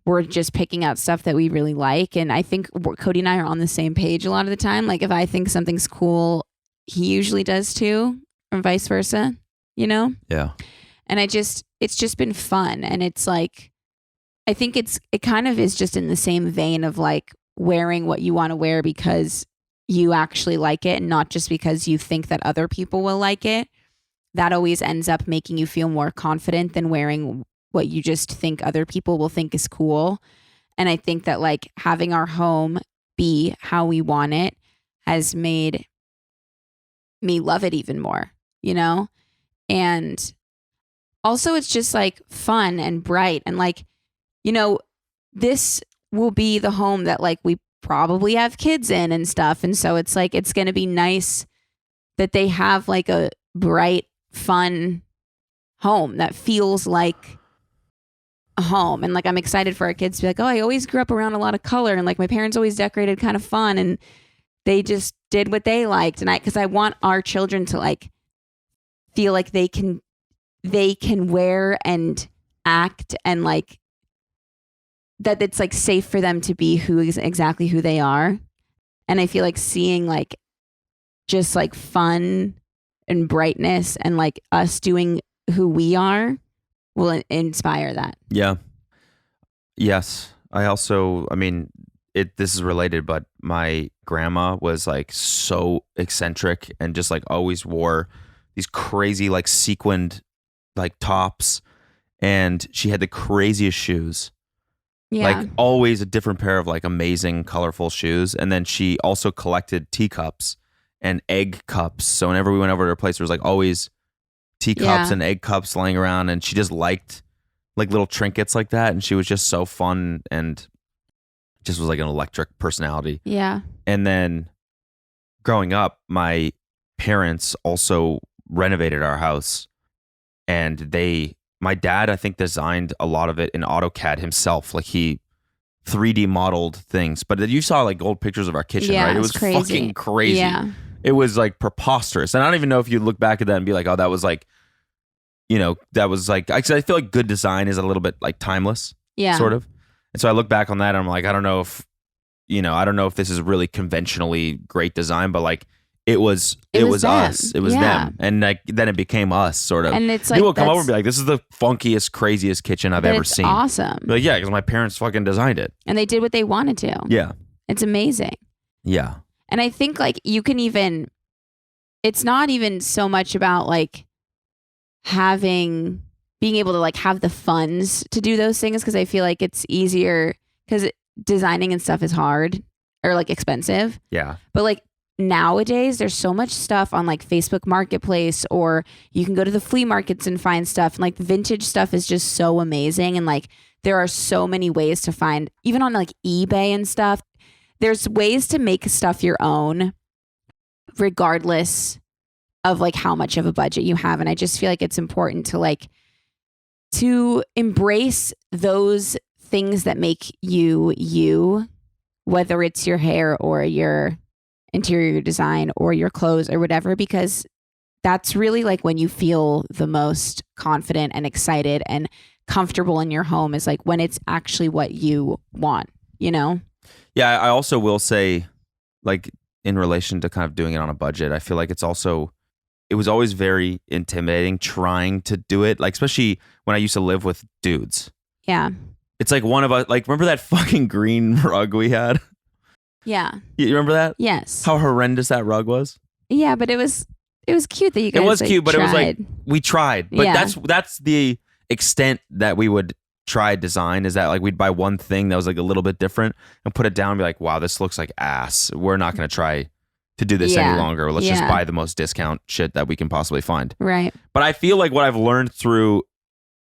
we're just picking out stuff that we really like. And I think Cody and I are on the same page a lot of the time. Like if I think something's cool, he usually does too, or vice versa, you know? Yeah. And it's just been fun. And it's like, I think it kind of is just in the same vein of like wearing what you want to wear because you actually like it and not just because you think that other people will like it. That always ends up making you feel more confident than wearing what you just think other people will think is cool. And I think that like having our home be how we want it has made me love it even more, you know? And also it's just like fun and bright and like, you know, this will be the home that like we probably have kids in and stuff. And so it's like, it's going to be nice that they have like a bright, fun home that feels like a home. And like, I'm excited for our kids to be like, oh, I always grew up around a lot of color. And like my parents always decorated kind of fun and they just did what they liked. And because I want our children to like feel like they can wear and act and like, that it's like safe for them to be exactly who they are. And I feel like seeing like just like fun and brightness and like us doing who we are will inspire that. Yeah. Yes. I mean, this is related, but my grandma was like so eccentric and just like always wore these crazy like sequined like tops, and she had the craziest shoes. Yeah. Like always a different pair of like amazing colorful shoes. And then she also collected teacups and egg cups. So whenever we went over to her place, there was like always teacups and egg cups laying around, and she just liked like little trinkets like that. And she was just so fun and just was like an electric personality. Yeah. And then growing up, my parents also renovated our house, and my dad, I think, designed a lot of it in AutoCAD himself. Like he 3D modeled things. But you saw like old pictures of our kitchen, right? It was crazy. fucking crazy. Yeah. It was like preposterous. And I don't even know if you look back at that and be like, oh, that was like, that was like, I feel like good design is a little bit like timeless. Yeah. Sort of. And so I look back on that and I'm like, I don't know if this is really conventionally great design, but like it was us. It was them. And like then it became us, sort of. And it's like people will come over and be like, this is the funkiest, craziest kitchen I've ever seen. Awesome. Like, yeah, because my parents fucking designed it. And they did what they wanted to. Yeah. It's amazing. Yeah. And I think like you can even, it's not even so much about like being able to like have the funds to do those things, because I feel like it's easier because designing and stuff is hard or like expensive. Yeah. But like nowadays there's so much stuff on like Facebook Marketplace, or you can go to the flea markets and find stuff, and like vintage stuff is just so amazing. And like there are so many ways to find, even on like eBay and stuff, there's ways to make stuff your own regardless of like how much of a budget you have. And I just feel like it's important to embrace those things that make you, whether it's your hair or your interior design or your clothes or whatever, because that's really like when you feel the most confident and excited and comfortable in your home, is like when it's actually what you want, Yeah, I also will say, like, in relation to kind of doing it on a budget, I feel like it was always very intimidating trying to do it, like especially when I used to live with dudes. Yeah. It's like one of us, like, remember that fucking green rug we had? Yeah. You remember that? Yes. How horrendous that rug was? Yeah, but it was cute that you guys. It was cute, but tried. It was like we tried. But Yeah. that's the extent that we would try design, is that like we'd buy one thing that was like a little bit different and put it down and be like, wow, this looks like ass. We're not going to try to do this any longer. Let's just buy the most discount shit that we can possibly find. Right. But I feel like what I've learned through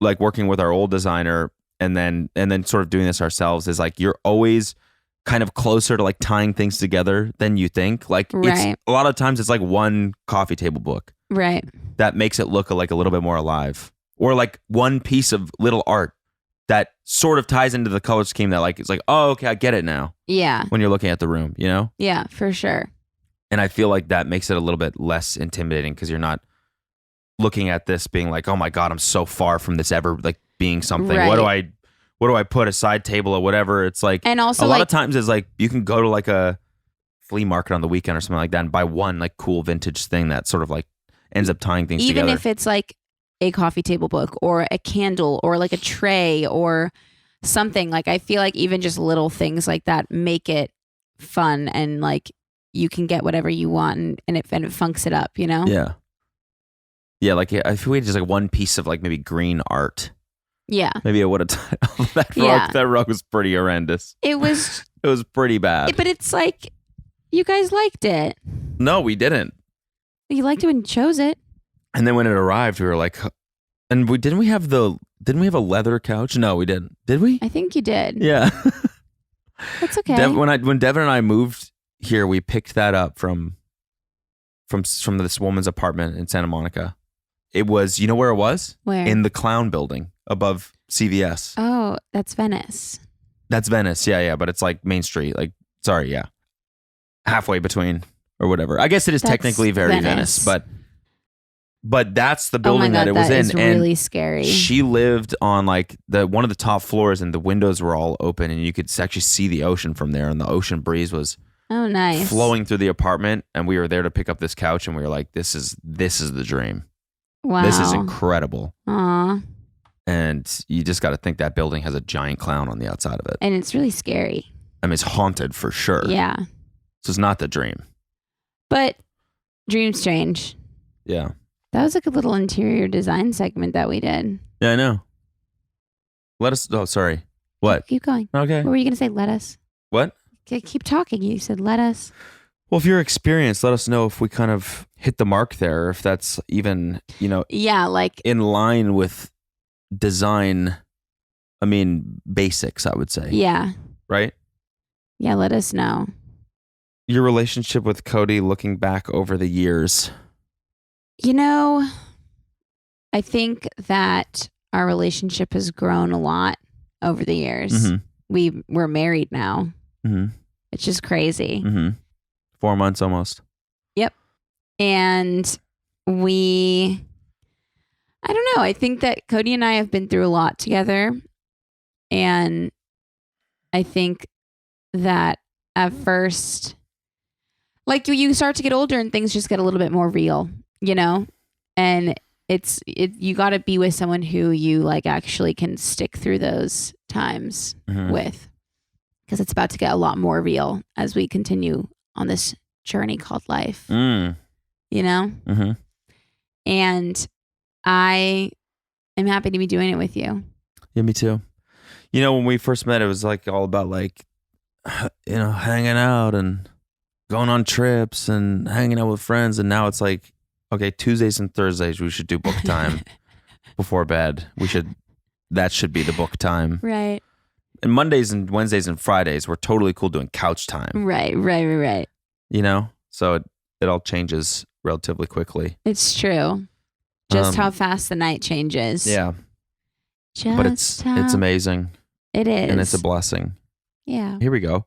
like working with our old designer and then sort of doing this ourselves is like you're always kind of closer to like tying things together than you think. Like it's a lot of times it's like one coffee table book. Right. That makes it look like a little bit more alive. Or like one piece of little art that sort of ties into the color scheme that like it's like, oh, okay, I get it now. Yeah. When you're looking at the room, Yeah, for sure. And I feel like that makes it a little bit less intimidating because you're not looking at this being like, oh my God, I'm so far from this ever like being something. Right. What do I put, a side table or whatever? It's like, and also a lot of times it's like you can go to like a flea market on the weekend or something like that and buy one like cool vintage thing that sort of like ends up tying things together. Even if it's like a coffee table book or a candle or like a tray or something, like I feel like even just little things like that make it fun, and like you can get whatever you want and it funks it up, Yeah. Yeah, like I feel we had just like one piece of like maybe green art. Yeah. Maybe I would have that rug. That rug was pretty horrendous. It was pretty bad. But it's like you guys liked it. No, we didn't. You liked it when you chose it. And then when it arrived, we were like, and didn't we have a leather couch? No, we didn't. Did we? I think you did. Yeah. That's okay. When Devin and I moved here, we picked that up from this woman's apartment in Santa Monica. It was, you know where it was? Where? In the Clown Building above CVS. Oh, that's Venice. That's Venice. Yeah. But it's like Main Street. Like, sorry, yeah. Halfway between or whatever. I guess it is technically very Venice, but that's the building that it was in. That is really scary. She lived on like one of the top floors, and the windows were all open, and you could actually see the ocean from there, and the ocean breeze was nice flowing through the apartment. And we were there to pick up this couch, and we were like, this is the dream. Wow. This is incredible. Aw. And you just got to think that building has a giant clown on the outside of it. And it's really scary. I mean, it's haunted for sure. Yeah. So it's not the dream. But dreams change. Yeah. That was like a little interior design segment that we did. Yeah, I know. Oh, sorry. What? Keep going. Okay. What were you going to say? Let us. What? Okay, keep talking. You said let us. Well, if you're experienced, let us know if we kind of hit the mark there, if that's even, Yeah, like in line with design, basics, I would say. Yeah. Right? Yeah, let us know. Your relationship with Cody looking back over the years. I think that our relationship has grown a lot over the years. Mm-hmm. We're married now. Mm-hmm. It's just crazy. Mm-hmm. 4 months almost. Yep. And I don't know. I think that Cody and I have been through a lot together. And I think that at first, like you start to get older and things just get a little bit more real, and you got to be with someone who you like actually can stick through those times with, because it's about to get a lot more real as we continue on this journey called life, Mm-hmm. And I am happy to be doing it with you. Yeah, me too. When we first met, it was like all about like, hanging out and going on trips and hanging out with friends. And now it's like, okay, Tuesdays and Thursdays, we should do book time before bed. That should be the book time. Right. And Mondays and Wednesdays and Fridays, we're totally cool doing couch time. Right. So it all changes relatively quickly. It's true. Just how fast the night changes. Yeah. But it's amazing. It is. And it's a blessing. Yeah. Here we go.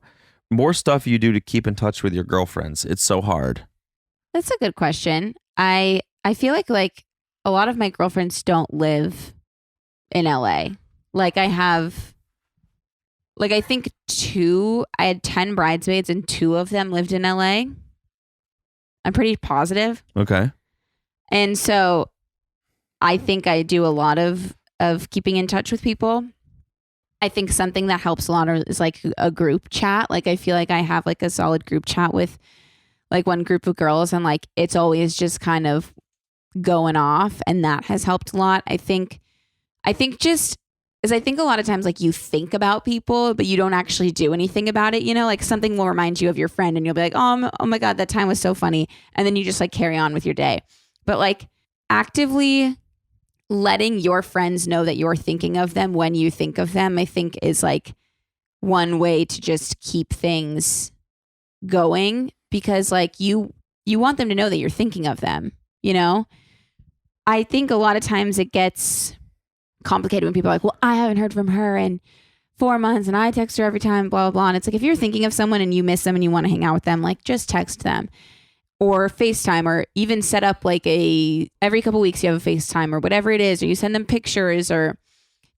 More stuff you do to keep in touch with your girlfriends. It's so hard. That's a good question. I feel like a lot of my girlfriends don't live in LA. Like I have, I think I had 10 bridesmaids and 2 of them lived in LA. I'm pretty positive. Okay. And so I think I do a lot of keeping in touch with people. I think something that helps a lot is like a group chat. Like I feel like I have like a solid group chat with like one group of girls, and like it's always just kind of going off, and that has helped a lot. I think just is I think a lot of times like you think about people, but you don't actually do anything about it. Like something will remind you of your friend and you'll be like, oh my God, that time was so funny. And then you just like carry on with your day. But like actively letting your friends know that you're thinking of them when you think of them, I think is like one way to just keep things going, because like you want them to know that you're thinking of them, I think a lot of times it gets complicated when people are like, well, I haven't heard from her in 4 months and I text her every time, blah, blah, blah. And it's like, if you're thinking of someone and you miss them and you want to hang out with them, like just text them or FaceTime, or even set up like every couple weeks you have a FaceTime or whatever it is, or you send them pictures or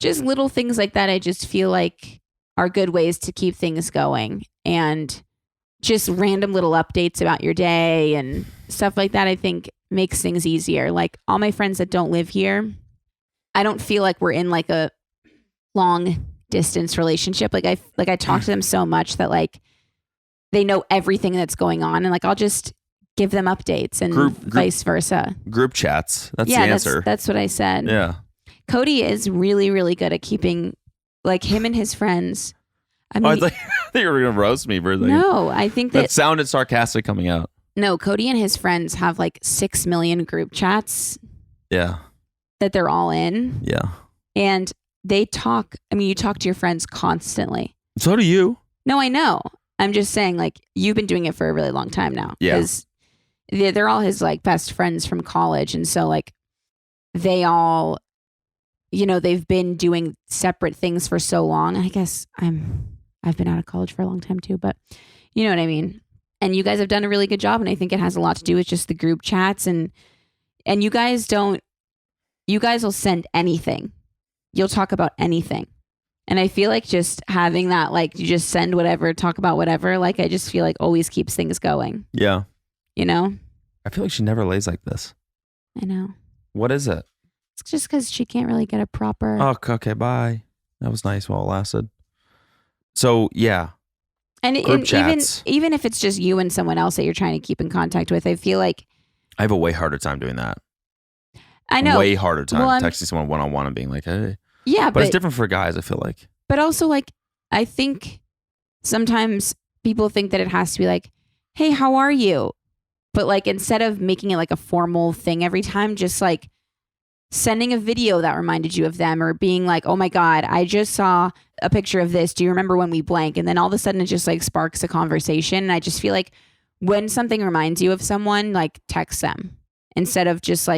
just little things like that. I just feel like are good ways to keep things going, and just random little updates about your day and stuff like that, I think makes things easier. Like all my friends that don't live here, I don't feel like we're in like a long distance relationship. Like I talk to them so much that like they know everything that's going on, and like I'll just give them updates and vice versa. Group chats. That's the answer. That's what I said. Yeah. Cody is really, really good at keeping like him and his friends. I mean, I thought you were going to roast me for a second. No, I think that sounded sarcastic coming out. No, Cody and his friends have like 6 million group chats. Yeah. That they're all in. Yeah. And they talk. I mean, you talk to your friends constantly. So do you. No, I know. I'm just saying, like, you've been doing it for a really long time now. Yeah. Because they're all his like best friends from college. And so like they all, they've been doing separate things for so long. I guess I've been out of college for a long time too, but you know what I mean? And you guys have done a really good job. And I think it has a lot to do with just the group chats, and you guys will send anything. You'll talk about anything. And I feel like just having that, like you just send whatever, talk about whatever, like I just feel like always keeps things going. Yeah. I feel like she never lays like this. I know. What is it? It's just because she can't really get a proper. Oh, okay. Bye. That was nice while it lasted. So yeah, Group and chats. even if it's just you and someone else that you're trying to keep in contact with, I feel like I have a way harder time doing that. I know. Way harder time Well, texting someone one-on-one and being like, hey. Yeah, But it's different for guys, I feel like. But also, like, I think sometimes people think that it has to be like, hey, how are you? But like, instead of making it like a formal thing every time, just like sending a video that reminded you of them, or being like, oh my God, I just saw a picture of this. Do you remember when we blank? And then all of a sudden it just like sparks a conversation. And I just feel like when something reminds you of someone, like text them instead of just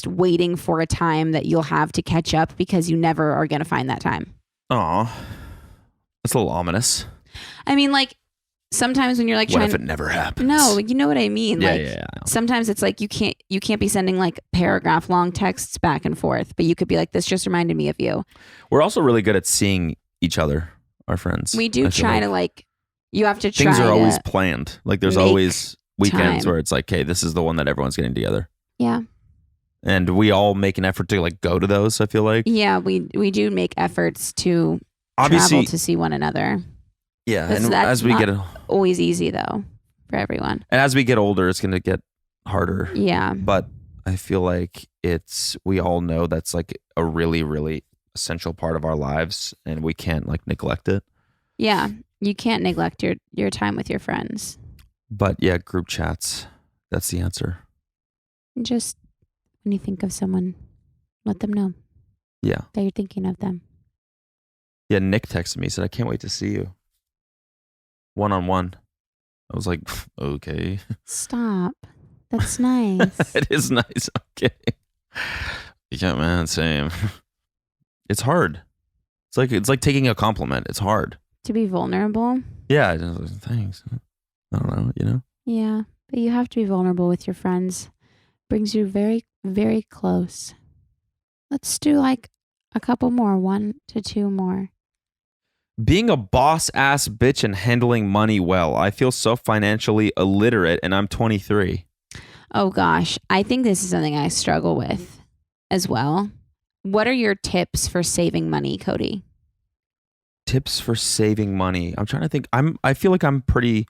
waiting for a time that you'll have to catch up because you never are going to find that time. Aw, that's a little ominous. I mean, like, sometimes when you're like what if it never happens? No, you know what I mean? Yeah, like, yeah. Sometimes it's like you can't be sending like paragraph long texts back and forth, but you could be like, this just reminded me of you. We're also really good at seeing each other, our friends. We do try to like, you have to try. Things are always planned. Like there's always weekends time. where it's like, hey, this is the one that everyone's getting together. Yeah. And we all make an effort to like go to those, I feel like. Yeah, we do make efforts to Obviously, travel to see one another. Yeah, and that's as we get always easy though for everyone. And as we get older, it's going to get harder. Yeah. But I feel like we all know that's like a really, really essential part of our lives, and we can't like neglect it. Yeah, you can't neglect your time with your friends. But yeah, group chats, that's the answer. Just when you think of someone, let them know. Yeah. That you're thinking of them. Yeah, Nick texted me, said, I can't wait to see you. One-on-one. I was like, okay. Stop. That's nice. It is nice. I'm kidding. Yeah, man, same. It's hard. It's like taking a compliment. It's hard. To be vulnerable? Yeah, thanks. I don't know, you know? Yeah, but you have to be vulnerable with your friends. Brings you very, very close. Let's do like a couple more, 1 to 2 more. Being a boss ass bitch and handling money well. I feel so financially illiterate and I'm 23. Oh gosh, I think this is something I struggle with as well. What are your tips for saving money, Cody? Tips for saving money. I'm trying to think. I feel like I'm pretty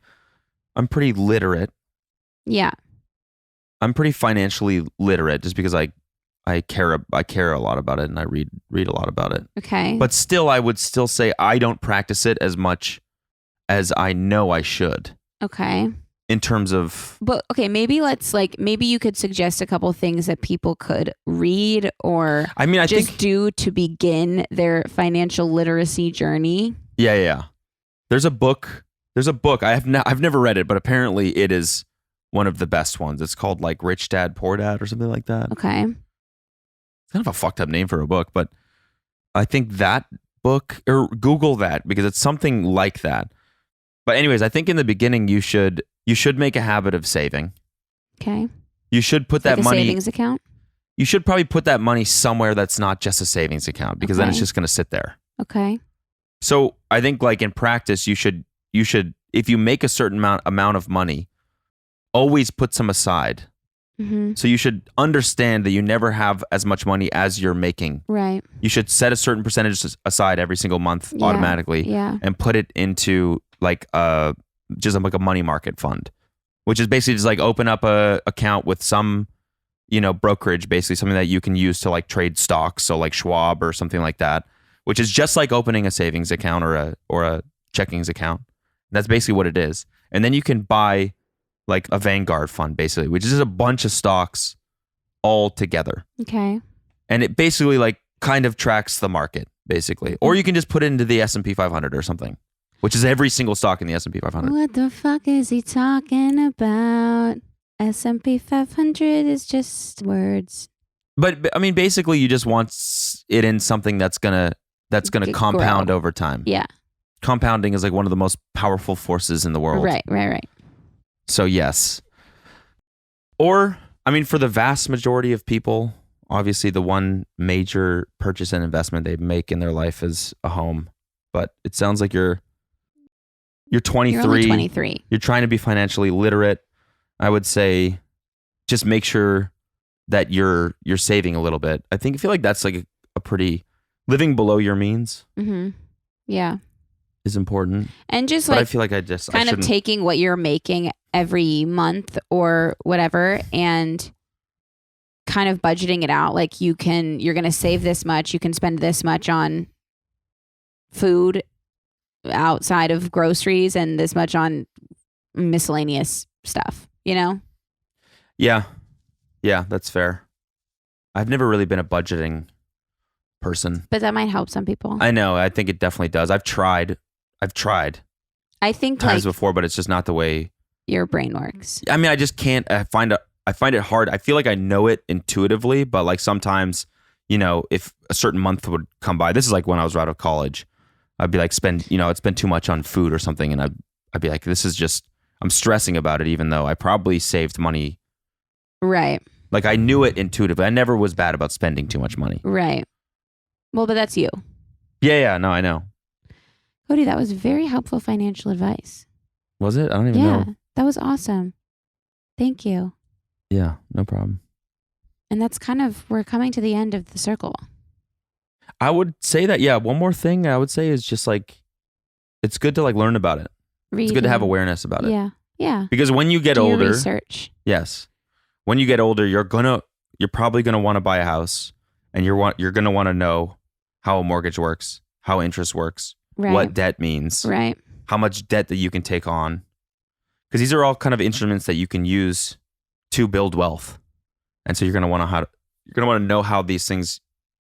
literate. Yeah. I'm pretty financially literate just because I care a lot about it and I read a lot about it. Okay. But still, I would still say I don't practice it as much as I know I should. Okay. In terms of... But okay, maybe maybe you could suggest a couple things that people could read or I think do to begin their financial literacy journey. Yeah. There's a book. I've never read it, but apparently it is one of the best ones. It's called like Rich Dad, Poor Dad or something like that. Okay. It's kind of a fucked up name for a book, but I think that book, or Google that because it's something like that. But anyways, I think in the beginning you should make a habit of saving. Okay. You should put that money... savings account? You should probably put that money somewhere that's not just a savings account because then it's just going to sit there. Okay. So I think like in practice, you should if you make a certain amount of money, always put some aside. Mm-hmm. So you should understand that you never have as much money as you're making. Right. You should set a certain percentage aside every single month automatically and put it into like just like a money market fund, which is basically just like open up a account with some, brokerage, basically something that you can use to like trade stocks. So like Schwab or something like that, which is just like opening a savings account or a checkings account. That's basically what it is. And then you can buy like a Vanguard fund, basically, which is a bunch of stocks all together. Okay. And it basically like kind of tracks the market, basically. Or you can just put it into the S&P 500 or something, which is every single stock in the S&P 500. What the fuck is he talking about? S&P 500 is just words. But I mean, basically, you just want it in something that's gonna compound over time. Yeah. Compounding is like one of the most powerful forces in the world. Right. So yes. Or, I mean, for the vast majority of people, obviously the one major purchase and investment they make in their life is a home. But it sounds like you're 23. You're only 23. You're trying to be financially literate. I would say just make sure that you're saving a little bit. I feel like that's like a pretty living below your means. Mm-hmm. Yeah. is important. And just But I like feel like I just kind of taking what you're making every month or whatever and kind of budgeting it out. Like you're going to save this much. You can spend this much on food outside of groceries and this much on miscellaneous stuff, you know? Yeah. Yeah, that's fair. I've never really been a budgeting person. But that might help some people. I know. I think it definitely does. I've tried. I think times before, but it's just not the way your brain works. I mean, I just can't. I find it hard. I feel like I know it intuitively, but like sometimes, if a certain month would come by, this is like when I was out of college, I'd be like I'd spend too much on food or something, and I'd be like, this is just, I'm stressing about it, even though I probably saved money. Right. Like I knew it intuitively. I never was bad about spending too much money. Right. Well, but that's you. Yeah. No, I know. Cody, that was very helpful financial advice. Was it? I don't even know. Yeah, that was awesome. Thank you. Yeah, no problem. And that's we're coming to the end of the circle. I would say that, yeah, one more thing I would say is just like, it's good to like learn about it. Reading. It's good to have awareness about it. Yeah. Yeah. Because when you get older, research. Yes. When you get older, you're probably going to want to buy a house, and you're going to want to know how a mortgage works, how interest works, right. what debt means, right. how much debt that you can take on. Because these are all kind of instruments that you can use to build wealth. And so you're going to want to know how these things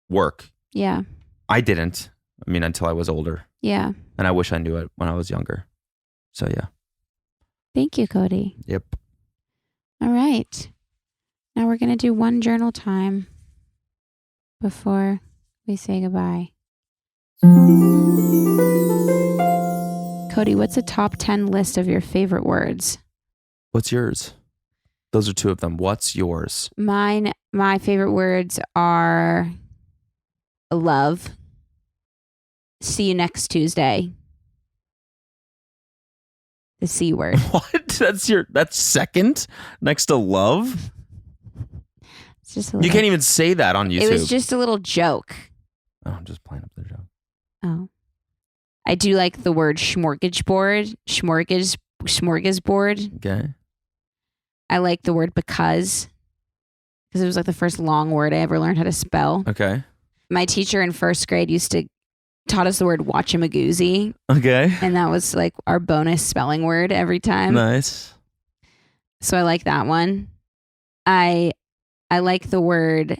work. Yeah. I didn't. I mean, until I was older. Yeah. And I wish I knew it when I was younger. So yeah. Thank you, Cody. Yep. All right. Now we're going to do one journal time before we say goodbye. Cody, what's a top 10 list of your favorite words? What's yours? Those are two of them. What's yours? My favorite words are love. See you next Tuesday. The C word. What? That's second next to love? It's just you can't even say that on YouTube. It was just a little joke. Oh, I'm just playing up the joke. Oh. I do like the word smorgasbord. Smorgasbord. Okay. I like the word because it was like the first long word I ever learned how to spell. Okay. My teacher in first grade taught us the word watchamagoozy. Okay. And that was like our bonus spelling word every time. Nice. So I like that one. I like the word,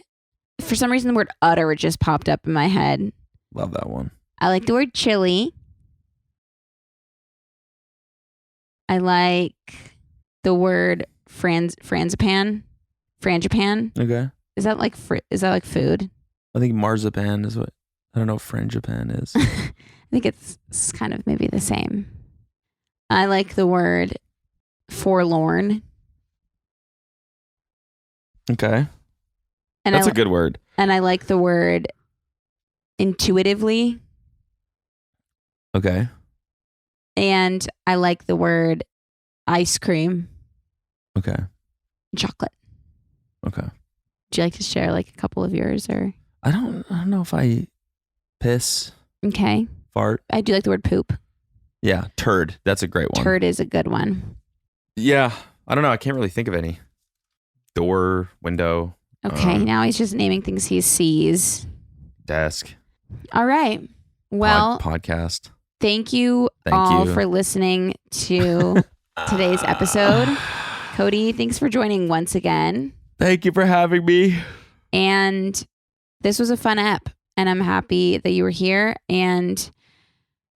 for some reason the word utter just popped up in my head. Love that one. I like the word chili. I like the word frangipan. Okay. Is that like food? I think marzipan is what. I don't know what frangipan is. I think it's kind of maybe the same. I like the word forlorn. Okay. And that's a good word. And I like the word intuitively. Okay. And I like the word ice cream. Okay. Chocolate. Okay. Would you like to share like a couple of yours or? I don't know if I piss. Okay. Fart. I do like the word poop. Yeah. Turd. That's a great one. Turd is a good one. Yeah. I don't know. I can't really think of any. Door, window. Okay. Now he's just naming things he sees. Desk. All right. Well, podcast. Thank you for listening to today's episode. Cody, thanks for joining once again. Thank you for having me. And this was a fun ep, and I'm happy that you were here. And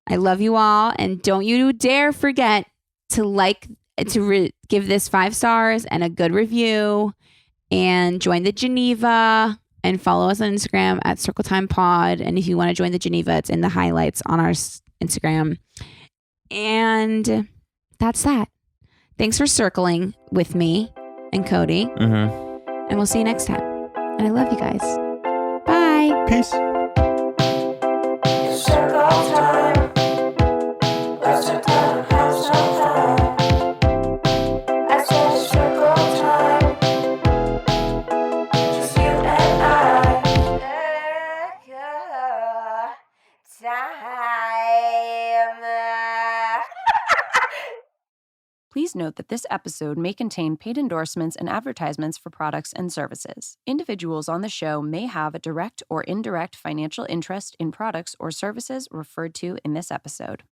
I love you all. And don't you dare forget to give this 5 stars and a good review, and join the Geneva, and follow us on Instagram at Circle Time Pod. And if you want to join the Geneva, it's in the highlights on our Instagram. And that's that. Thanks for circling with me and Cody. Mm-hmm. And we'll see you next time. And I love you guys. Bye. Peace. Circle time. Let's sit down and have some fun. I said circle time. Just you and I. Circle time. Please note that this episode may contain paid endorsements and advertisements for products and services. Individuals on the show may have a direct or indirect financial interest in products or services referred to in this episode.